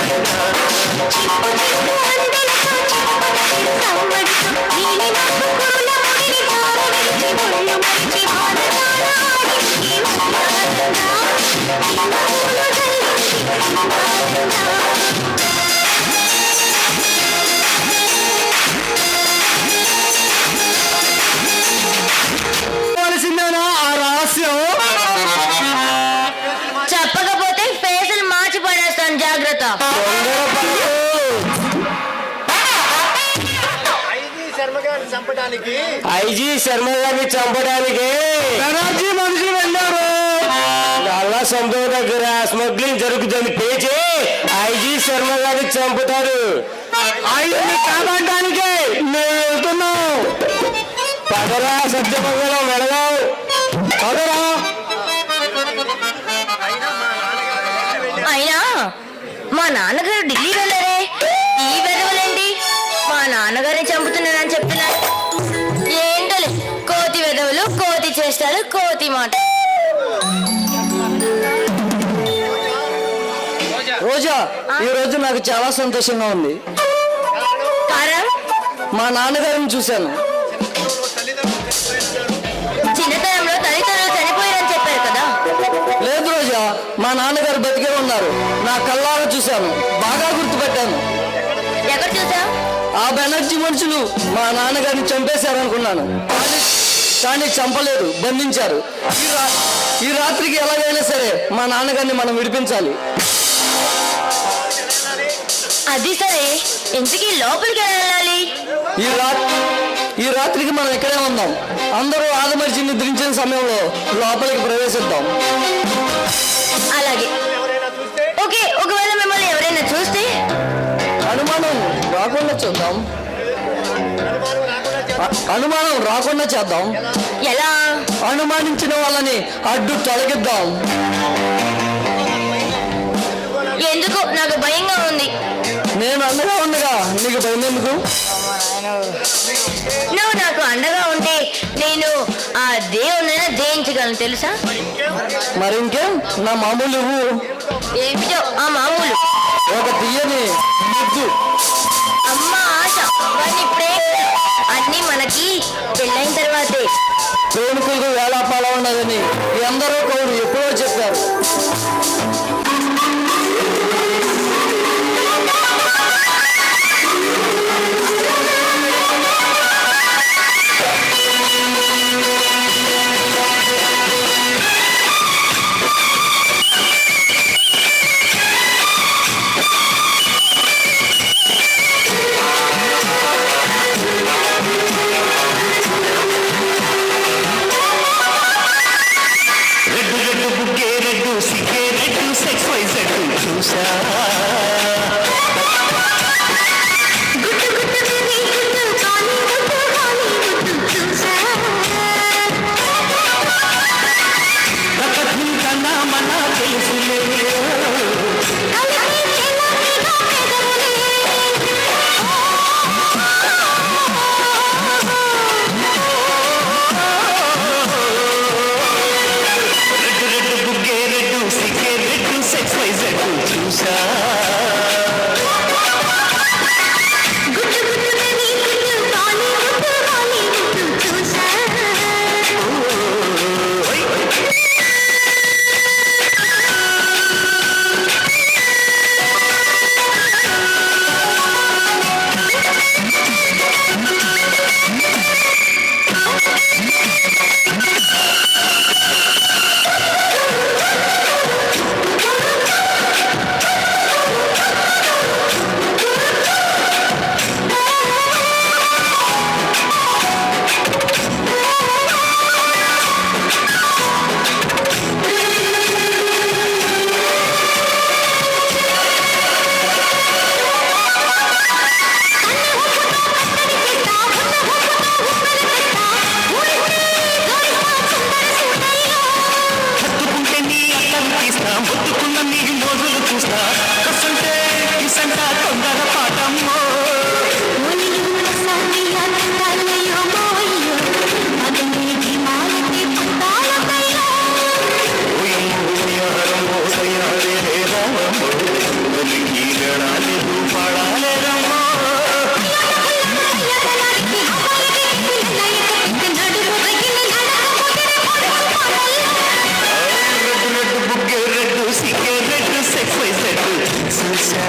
కావలసిందేనా ఆ రహస్యం? చెప్పకపోతే ఫేసులు మార్చి పడేస్తాను, జాగ్రత్త. ఐజీ శర్మ గారిని చంపడానికి బెనర్జీ మనుషులు వెళ్ళారు. నల్ల సముద్రం దగ్గర స్మగ్లింగ్ జరుగుతుంది. పేచి ఐజీ శర్మ గారిని చంపుతారు. ఆయన్ని కాపాడడానికి మేము వెళ్తున్నాం. పదరా సత్యమంగళం వెళదాం. పదరా. అయినా మా నాన్నగారు ఢిల్లీ వెళ్ళారే, ఈ వెధవలేంటి మా నాన్నగారిని చంపుతున్నానని చెప్తున్నారు. ఏంటోలే, కోతి వెధవులు, కోతి చేస్తారు, కోతి మాట. రోజా, ఈ రోజు నాకు చాలా సంతోషంగా ఉంది. కారణం? మా నాన్నగారిని చూశాను. చిన్నతనంలో తల్లిదండ్రులు చనిపోయారని చెప్పారు కదా. లేదు రోజా, మా నాన్నగారు బతికే ఉన్నారు. నా కళ్ళారా చూశాను, బాగా గుర్తుపెట్టాను. ఎక్కడ చూసావు? ఆ బెనర్జీ మనుషులు మా నాన్నగారిని చంపేశారనుకున్నాను, కానీ చంపలేదు, బంధించారు. ఈ రాత్రికి ఎలాగైనా సరే మా నాన్నగారిని మనం విడిపించాలి. అది సరే, ఇంతకీ లోపలికి ఎలా వెళ్ళాలి? ఈ రాత్రికి మనం ఇక్కడే ఉందాం. అందరూ ఆదమర్చి నిద్రించిన సమయంలో లోపలికి ప్రవేశిద్దాం. అలాగే. ఓకే, ఒకవేళ మిమ్మల్ని ఎవరైనా చూస్తే? అనుమానం రాకుండా చేద్దాం. ఎలా? అనుమానించిన వాళ్ళని అడ్డు తొలగిద్దాం. ఎందుకు నాకు భయంగా ఉంది. నేను అండగా ఉండగా నీకు భయం ఎందుకు? నువ్వు నాకు అండగా ఉంటే నేను ఆ దేవునైనా జయించగలను, తెలుసా? మరి ఇంకేం, నా మామూలు నువ్వు ఏమిటో ఆ మామూలు. ఒక తీయని ముద్దు. అమ్మ ఆశ, వాడిని ప్రేమ అన్ని మనకి పెళ్ళైన తర్వాతే. ప్రేమికులకు వేళాపాలా ఉన్నదని ఎందరో కవులు ఎప్పుడో చెప్పారు. రెడ్డు రెడ్డు బుగ్గే రెడ్డు సిగ్గే రెడ్డు సెక్స్ వైజ్ రెడ్డు చూసా. కన్నా మన తెలుసులే. రెడ్డు రెడ్డు బుగ్గే రెడ్డు సిగ్గే రెడ్డు సెక్స్ వైజ్ రెడ్డు చూసా. చూసా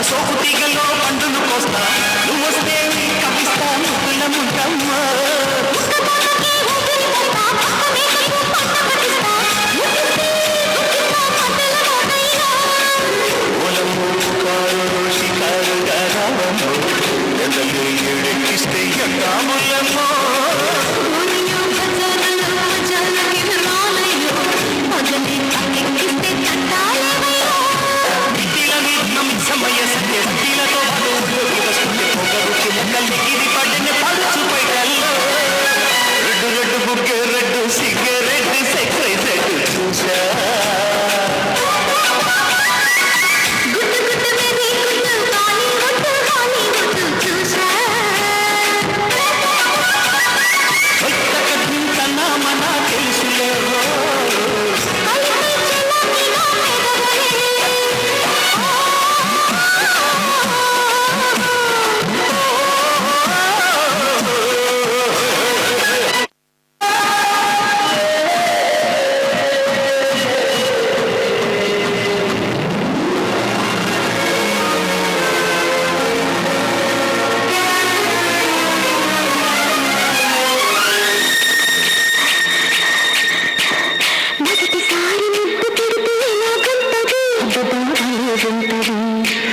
సోపు తీగలో పండును కోస్తా నువ్వు వస్తే కవిస్తా ముద్దుల ముద్దమ్మ షికారుగా రావమ్మో ఎందలు ఏడెక్కిస్తే ఎక్కాములమ్మో సమయ సత్య సత్యలతో మొక్కలికి పడిన పడుచు పైకల్లో రెడ్డు రెడ్డు బుగ్గే రెడ్డు సిగరెట్ సెక్సైజ్ రెడ్డు చూసా మన తెలుసులే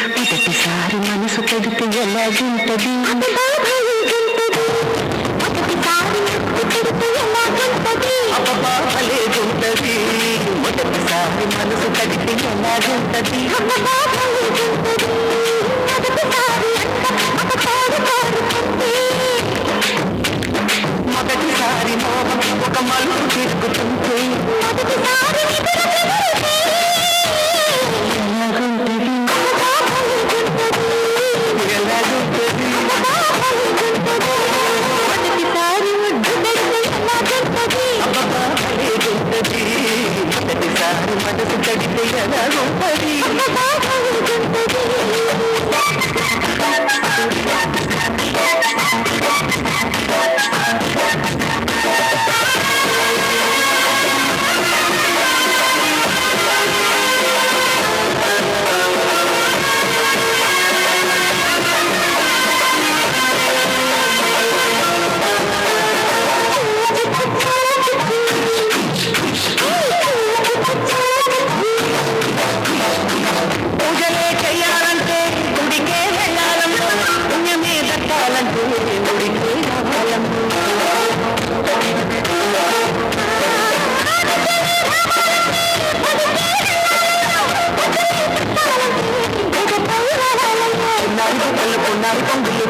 మొదటిసారి మనసు కడితే ఎలాగుంటది అబ్బలేగుంటది మొదటిసారి మనసు కడితే ఎలాగుంటది మొదటిసారి మోహం ఒక మలుపు తిరుగుతుంది మనసు కడితే ఎలాగుంటది పూజలే చెయ్యాలంటే గుడికే వెళ్ళాలమ్మా పుణ్యమే దక్కాలంటే గుడికే రావాలమ్మా పున్నారు పండుగ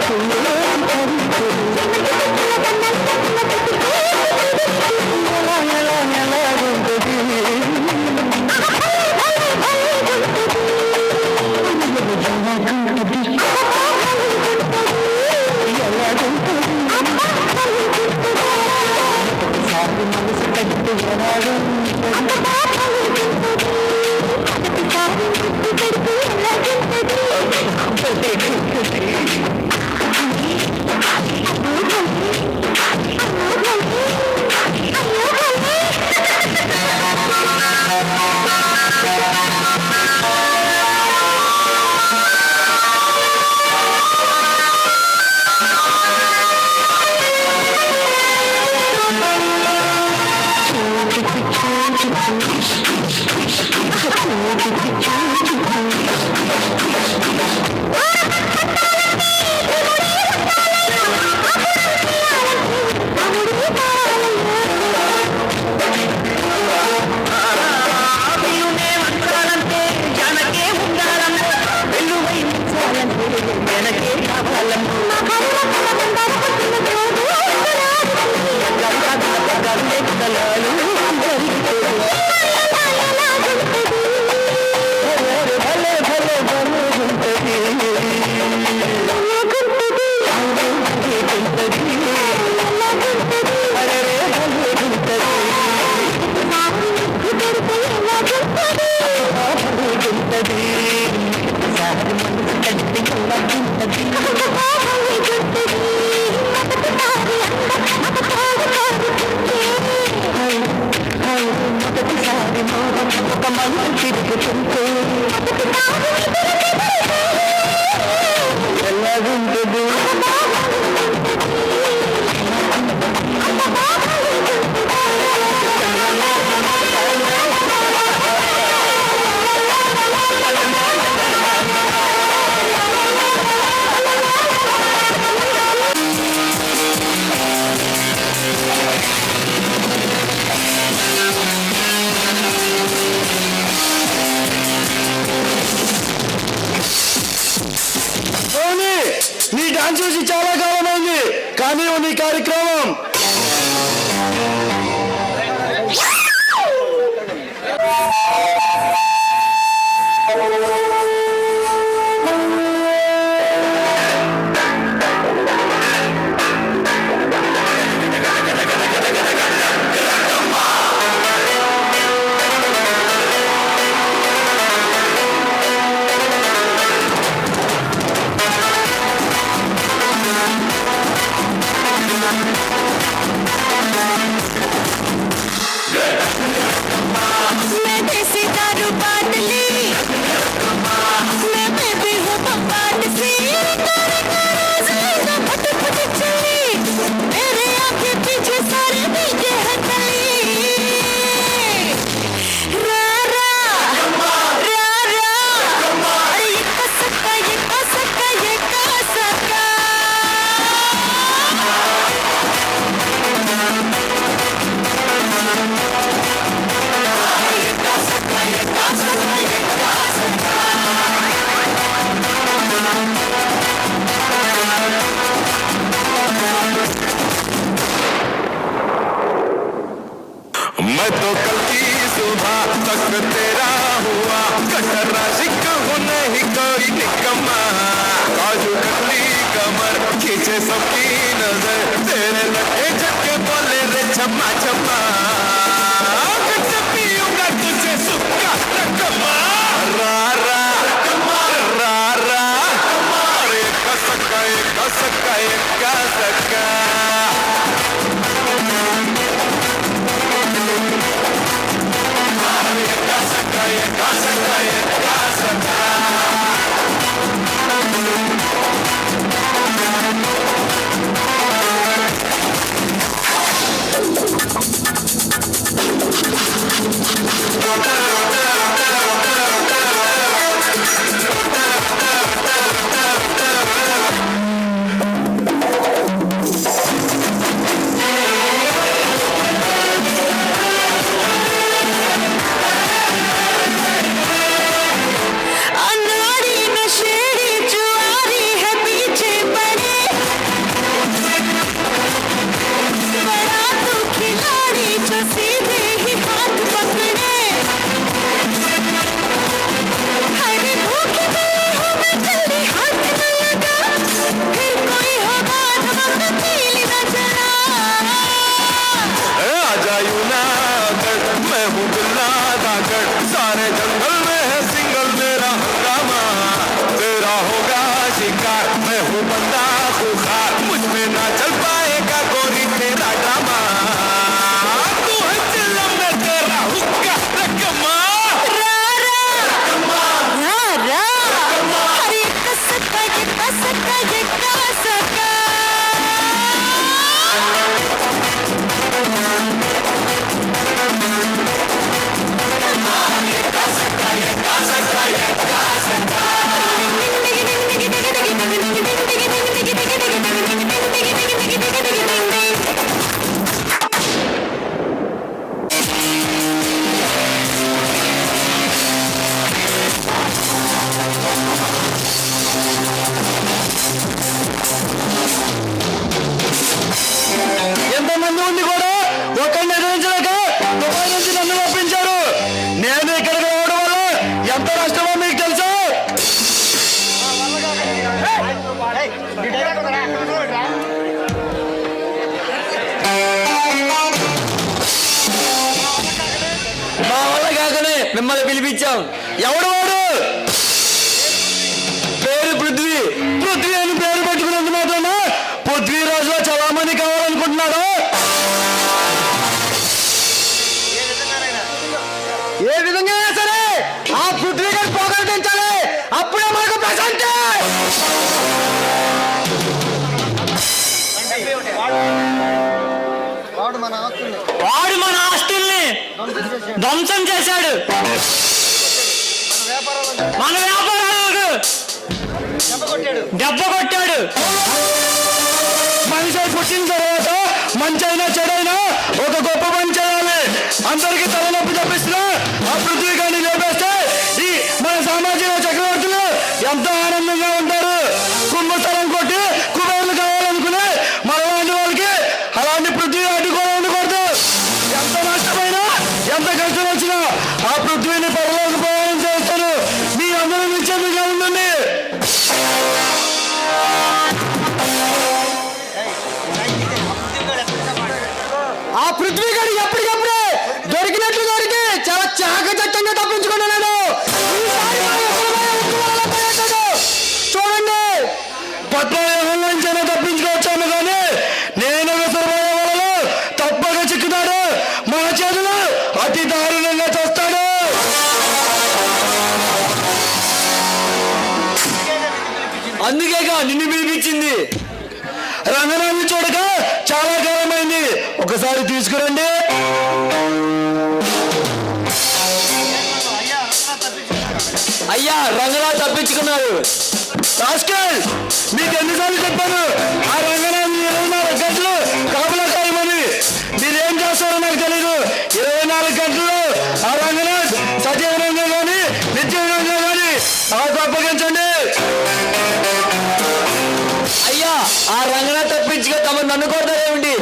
మనసు కడితే మంట తిరుగుతుంటే ఎలాగుంటుంది నీ డాన్స్ చూసి చాలా కాలం అయింది, కానీ నీ కార్యక్రమం मैं तो कल की सुबह तक तेरा हुआ कटर राशिक हूँ नहीं कोई निकम्मा काजू कतली कमर खींचे सबकी नजर तेरे लगे झटके बोले रे छम्मा छम्मा पीऊंगा तुझे सुक्का रकमा रा रा रा रा अरे कसका మిమ్మల్ని పిలిపించాం. ఎవడు వాడు? పేరు పృథ్వీ. పృథ్వీ అని పేరు పెట్టుకున్నంత మాత్రాన పృథ్వీరాజులో చలామణి కావాలనుకుంటున్నాడు. ఏ విధంగా ధ్వంసం చేశాడు. మన వ్యాపారాలకు దెబ్బ కొట్టాడు. మనిషి పుట్టిన తర్వాత మంచి అయినా చెడైనా ఒక గొప్ప పని చేయాలి. అందరికీ తలనొప్పి తప్పిస్తున్నా ఆ పృథ్వీ కానీ లేపేస్తే ఈ మన సామాజిక చక్రవర్తులు ఎంతో ఆనందంగా ఉంటారు. కుంభస్థలం కొట్టి కుబేర్లు కావాలనుకునే మనలాంటి వాళ్ళకి అలాంటి పృథ్వీ అడ్డుకోవాలి ఉండకూడదు. ఎంత నష్టమైనా ఎంత కష్టం వచ్చినా ఆ పృథ్వీని పరలోక ప్రయాణం చేస్తాను. మీ అందరూ నిశ్చయంగా ఉండండి. ఆ పృథ్వీ గారు ఎప్పటికప్పుడే దొరికినట్లు దొరికి చాలా చాకచక్యంగా తప్పించుకున్నాడు. చూడండి, పద్మవ్యూహం నుంచి తప్పించుకోవచ్చాను కానీ నేను విసరబోయే వలలో తప్పక చిక్కుతాడు. మన చేతులు అతి దారుణంగా చేస్తాడు. అందుకేగా నిన్ను పిలిపించింది. రంగనాథ్ని చూడక చాలా కాలమైంది. ఒకసారి తీసుకురండి. అయ్యా, రంగనాథ్ తప్పించుకున్నారు. రాస్కల్, మీకు ఎన్నిసార్లు చెప్పాను ఆ రంగనాథ్ 24 గంటలు కాపలా కాయమని. మీరేం చేస్తారో నాకు తెలీదు. 24 గంటలు ఆ రంగనాథ్ సజీవనంగా కానీ నిత్యనంగా కానీ నాకు అప్పగించండి. అయ్యా, ఆ రంగనాథ్ తప్పించుగా తమ నన్ను కొడతారేమిటి?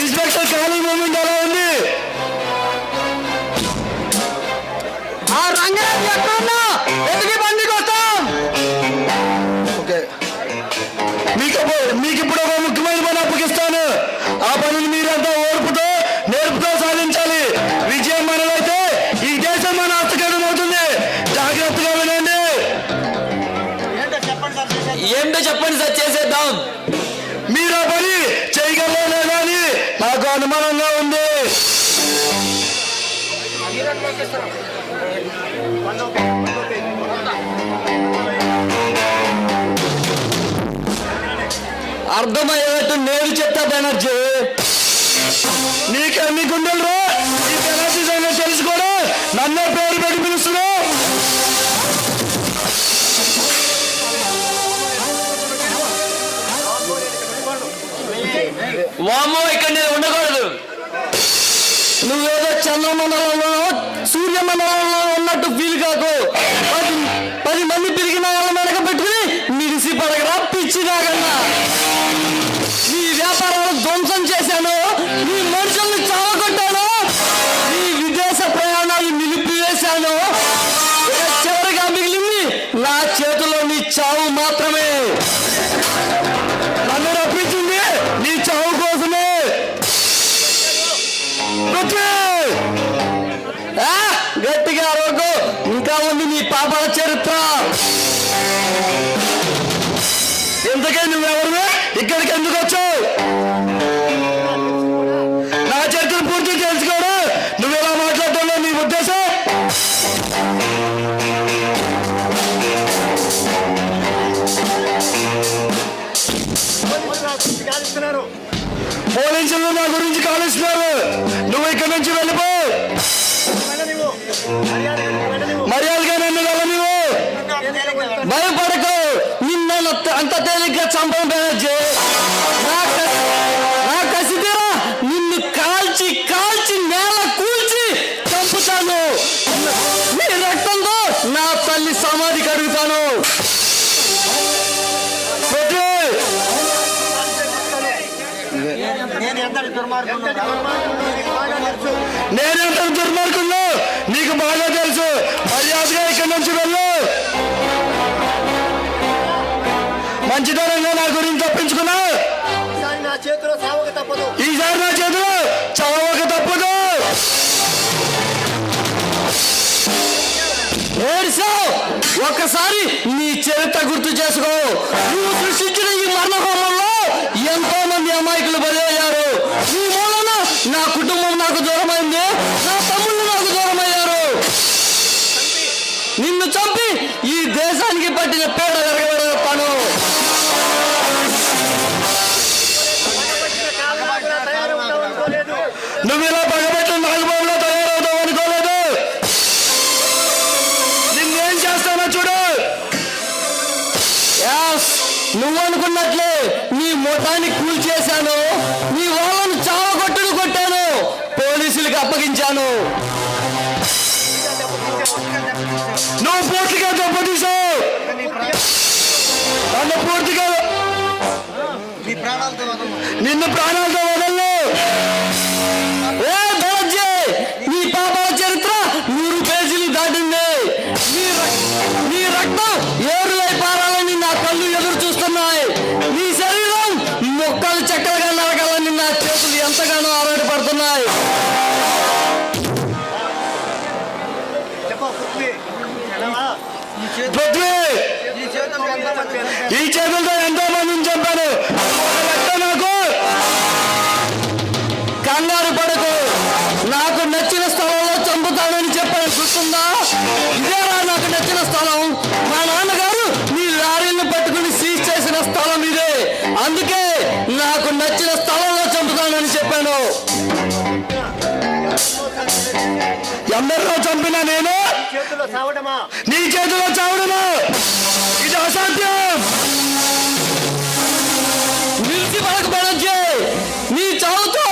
ఇన్స్పెక్టర్ ఖాళీ మూమెంట్ ఎలా ఉంది? ఆ రంగనాథ్ ఎక్కడున్నా ఎదిగి బండికి వస్తాం. ఓకే, మీకు ఇప్పుడు ఒక ముఖ్యమైన పని అప్పగిస్తాను. ఆ పనిని మీరంతా ఓర్పుతో నేర్పుతో సాధించాలి. విజయం మనదైతే ఈ దేశం మన హస్తగతం అవుతుంది. జాగ్రత్తగా వినండి. ఏంటో చెప్పండి సార్, చేసేద్దాం. మీరు ఆ పని చేయగలరా అని నాకు అనుమానంగా ఉంది. అర్థమయ్యేటట్టు నేను చెప్తా బెనర్జీ. నీకు గుండెలు ఈ బెనర్జీ సంగతి తెలుసు కూడా నన్నే పేరు పెట్టి పిలుస్తున్నావు. వామో, ఇక్కడ నేను ఉండకూడదు. నువ్వేదో చంద్రమండలంలో సూర్యమండలంలో ఉన్నట్టు ఫీల్ కాకు. 10 మంది తిరిగిన వాళ్ళ వెనక పెట్టుకుని మిడిసి పడగరా పిచ్చిదాగన్నా. నీ వ్యాపారాలు ధ్వంసం చేశాను. నీ మనుషుల్ని చావగొట్టాను. నీ విదేశ ప్రయాణాలు నిలిపివేశాను. చివరిగా మిగిలింది నా చేతిలో నీ చావు మాత్రమే. నన్ను రప్పించింది నీ చావు కోసమే. గట్టిగా అరవకు, ఇంకా ఉంది నీ పాపాల చరిత్ర. ఎందుకే నువ్వెవరు? ఇక్కడికి ఎందుకు వచ్చావు? నా చరిత్ర పూర్తి తెలుసుకోవడం నువ్వెలా మాట్లాడటంలో నీ ఉద్దేశం? పోలీసులు నా గురించి కాలుస్తున్నారు. నువ్వు ఇక్కడి నుంచి వెళ్ళిపో. మర్యాదగా నన్ను వెళ్ళనివ్వు. భయపడకు. నిన్న అంత తేలిగ్గా చంపడం బెనర్జీ. నా కసి తీరా నిన్ను కాల్చి కాల్చి నేల కూల్చి చంపుతాను. నీ రక్తంతో నా తల్లి సమాధి కడుగుతాను. నేనెంత దుర్మార్గుల్లో నీకు బాగా తెలుసు. మర్యాదగా ఇక్కడి నుంచి వెళ్ళు. మంచితనంగా నా గురించి తప్పించుకున్నా. ఈసారి నా చేతిలో చావక తప్పదు. ఒక్కసారి నీ చరిత్ర గుర్తు చేసుకో. నువ్వు సృష్టించిన ఈ మరణ హోమంలో ఎంతో మంది అమాయకులు బలయ్యారు. నీ మూలన నా కుటుంబం నాకు దూరమైంది. నా తమ్ముళ్ళు నాకు దూరమయ్యారు. నిన్ను చంపి ఈ దేశానికి పట్టిన పేడ జరగబడతాను. నువ్వు ఇలా పగబెట్టిన నాగబాబులో తయారవుతావు అనుకోలేదు. నిన్నేం చేస్తానో చూడు. నువ్వు అనుకున్నట్లే నీ మొత్తాన్ని కూల్చేశాను, నీ వాళ్ళను చావగొట్టుడు కొట్టాను, పోలీసులకు అప్పగించాను. నువ్వు పూర్తిగా దెబ్బతీసావు. నన్ను పూర్తిగా నిన్ను ప్రాణాలతో వదలను. ఏ ధనంజయ్, నీ పాపాల చరిత్ర 100 పేజీలు దాటింది. నీ రక్తం ఏరులై పారాలని నా కళ్ళు ఎదురు చూస్తున్నాయి. నీ శరీరం మొక్కలు చెక్కలుగా నరకాలని నా చేతులు ఎంతగానో ఆరాటపడుతున్నాయి. పృథ్వీ, ఈ చేతులతో ఎంతో మందిని చంపాను. నాకు కంగారు పడకు, నాకు నచ్చిన స్థలంలో చంపుతానని చెప్పాను, గుర్తుందా? ఇదేరా నాకు నచ్చిన స్థలం. మా నాన్నగారు నీ లారీని పట్టుకుని సీజ్ చేసిన స్థలం ఇదే. అందుకే నాకు నచ్చిన స్థలంలో చంపుతానని చెప్పాను. ఎందరిలో చంపినా నేను నీ చేతిలో చావడమా? ఇది అసాధ్యం. నిలిచి పడకు ధనంజయ్, నీ చావుతో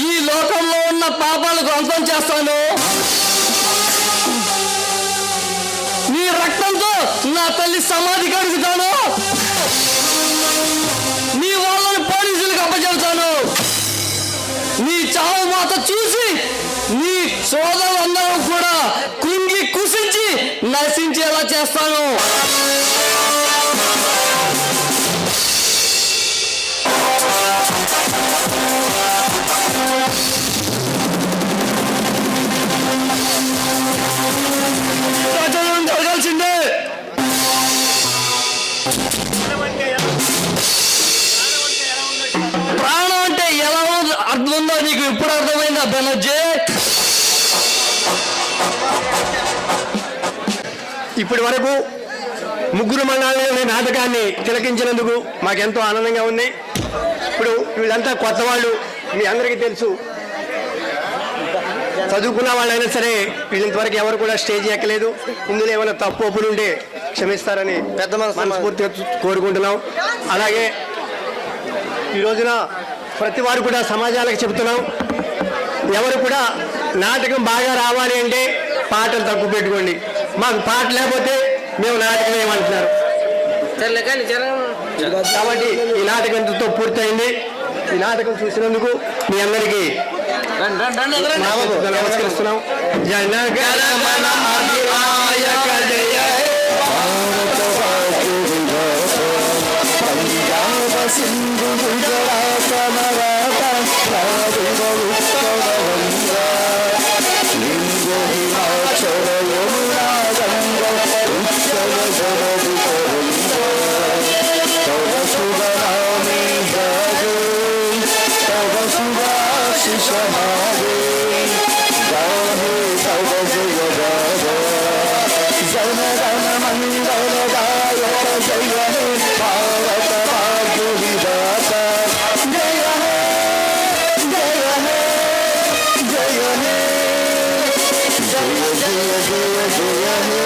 ఈ లోకంలో ఉన్న పాపాలకు అంతం చేస్తాను. నీ రక్తంతో నా తల్లి సమాధి కడుగుతాను. నీ వాళ్ళని పోలీసులకు అప్పచెప్తాను. నీ చావు మాత చూసి నీ సోదరులందరూ కూడా కుంగి కుసించి నశించేలా చేస్తాను. జరగాల్సిందే. ప్రాణం అంటే ఎలా అర్థం ఉందో నీకు ఇప్పుడు అర్థమైందా బెనర్జీ? ఇప్పటి వరకు 3 మండలాలనే నాటకాన్ని తిలకించినందుకు మాకెంతో ఆనందంగా ఉంది. ఇప్పుడు వీళ్ళంతా కొత్త వాళ్ళు, మీ అందరికీ తెలుసు. చదువుకున్న వాళ్ళైనా సరే వీళ్ళంతవరకు ఎవరు కూడా స్టేజ్ ఎక్కలేదు. ఇందులో ఏమైనా తప్పు ఒప్పులు ఉంటే క్షమిస్తారని పెద్ద మనస్ఫూర్తిగా కోరుకుంటున్నాం. అలాగే ఈ రోజున ప్రతి వారు కూడా సమాజాలకు చెబుతున్నాం, ఎవరు కూడా నాటకం బాగా రావాలి అంటే పాటలు తక్కువ పెట్టుకోండి. మాకు పాట లేకపోతే మేము నాటకం ఏమంటున్నారు. కాబట్టి ఈ నాటకం ఇంతతో పూర్తయింది. ఈ నాటకం చూసినందుకు మీ అందరికీ నమస్కరిస్తున్నాం. జనగణమన అధినాయక జయ హే పంజాబ సింధు గుజరాత మరాఠ ద్రావిడ ఉత్కళ వంగ లింగో హిమాచల యమునా గంగ ఉత్కళ జగది తరంగ తవ శుభ నామే జాగే తవ శుభాశిష మాగే గాహే తవ జయ గాథ జన గణ మంగళ గాయక జయ హే భారత భాగ్య విధాత జయ హే జయ హే జయ హే జయ జయ జయ జయ హే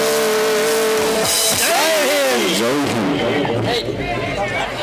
జై హింద్.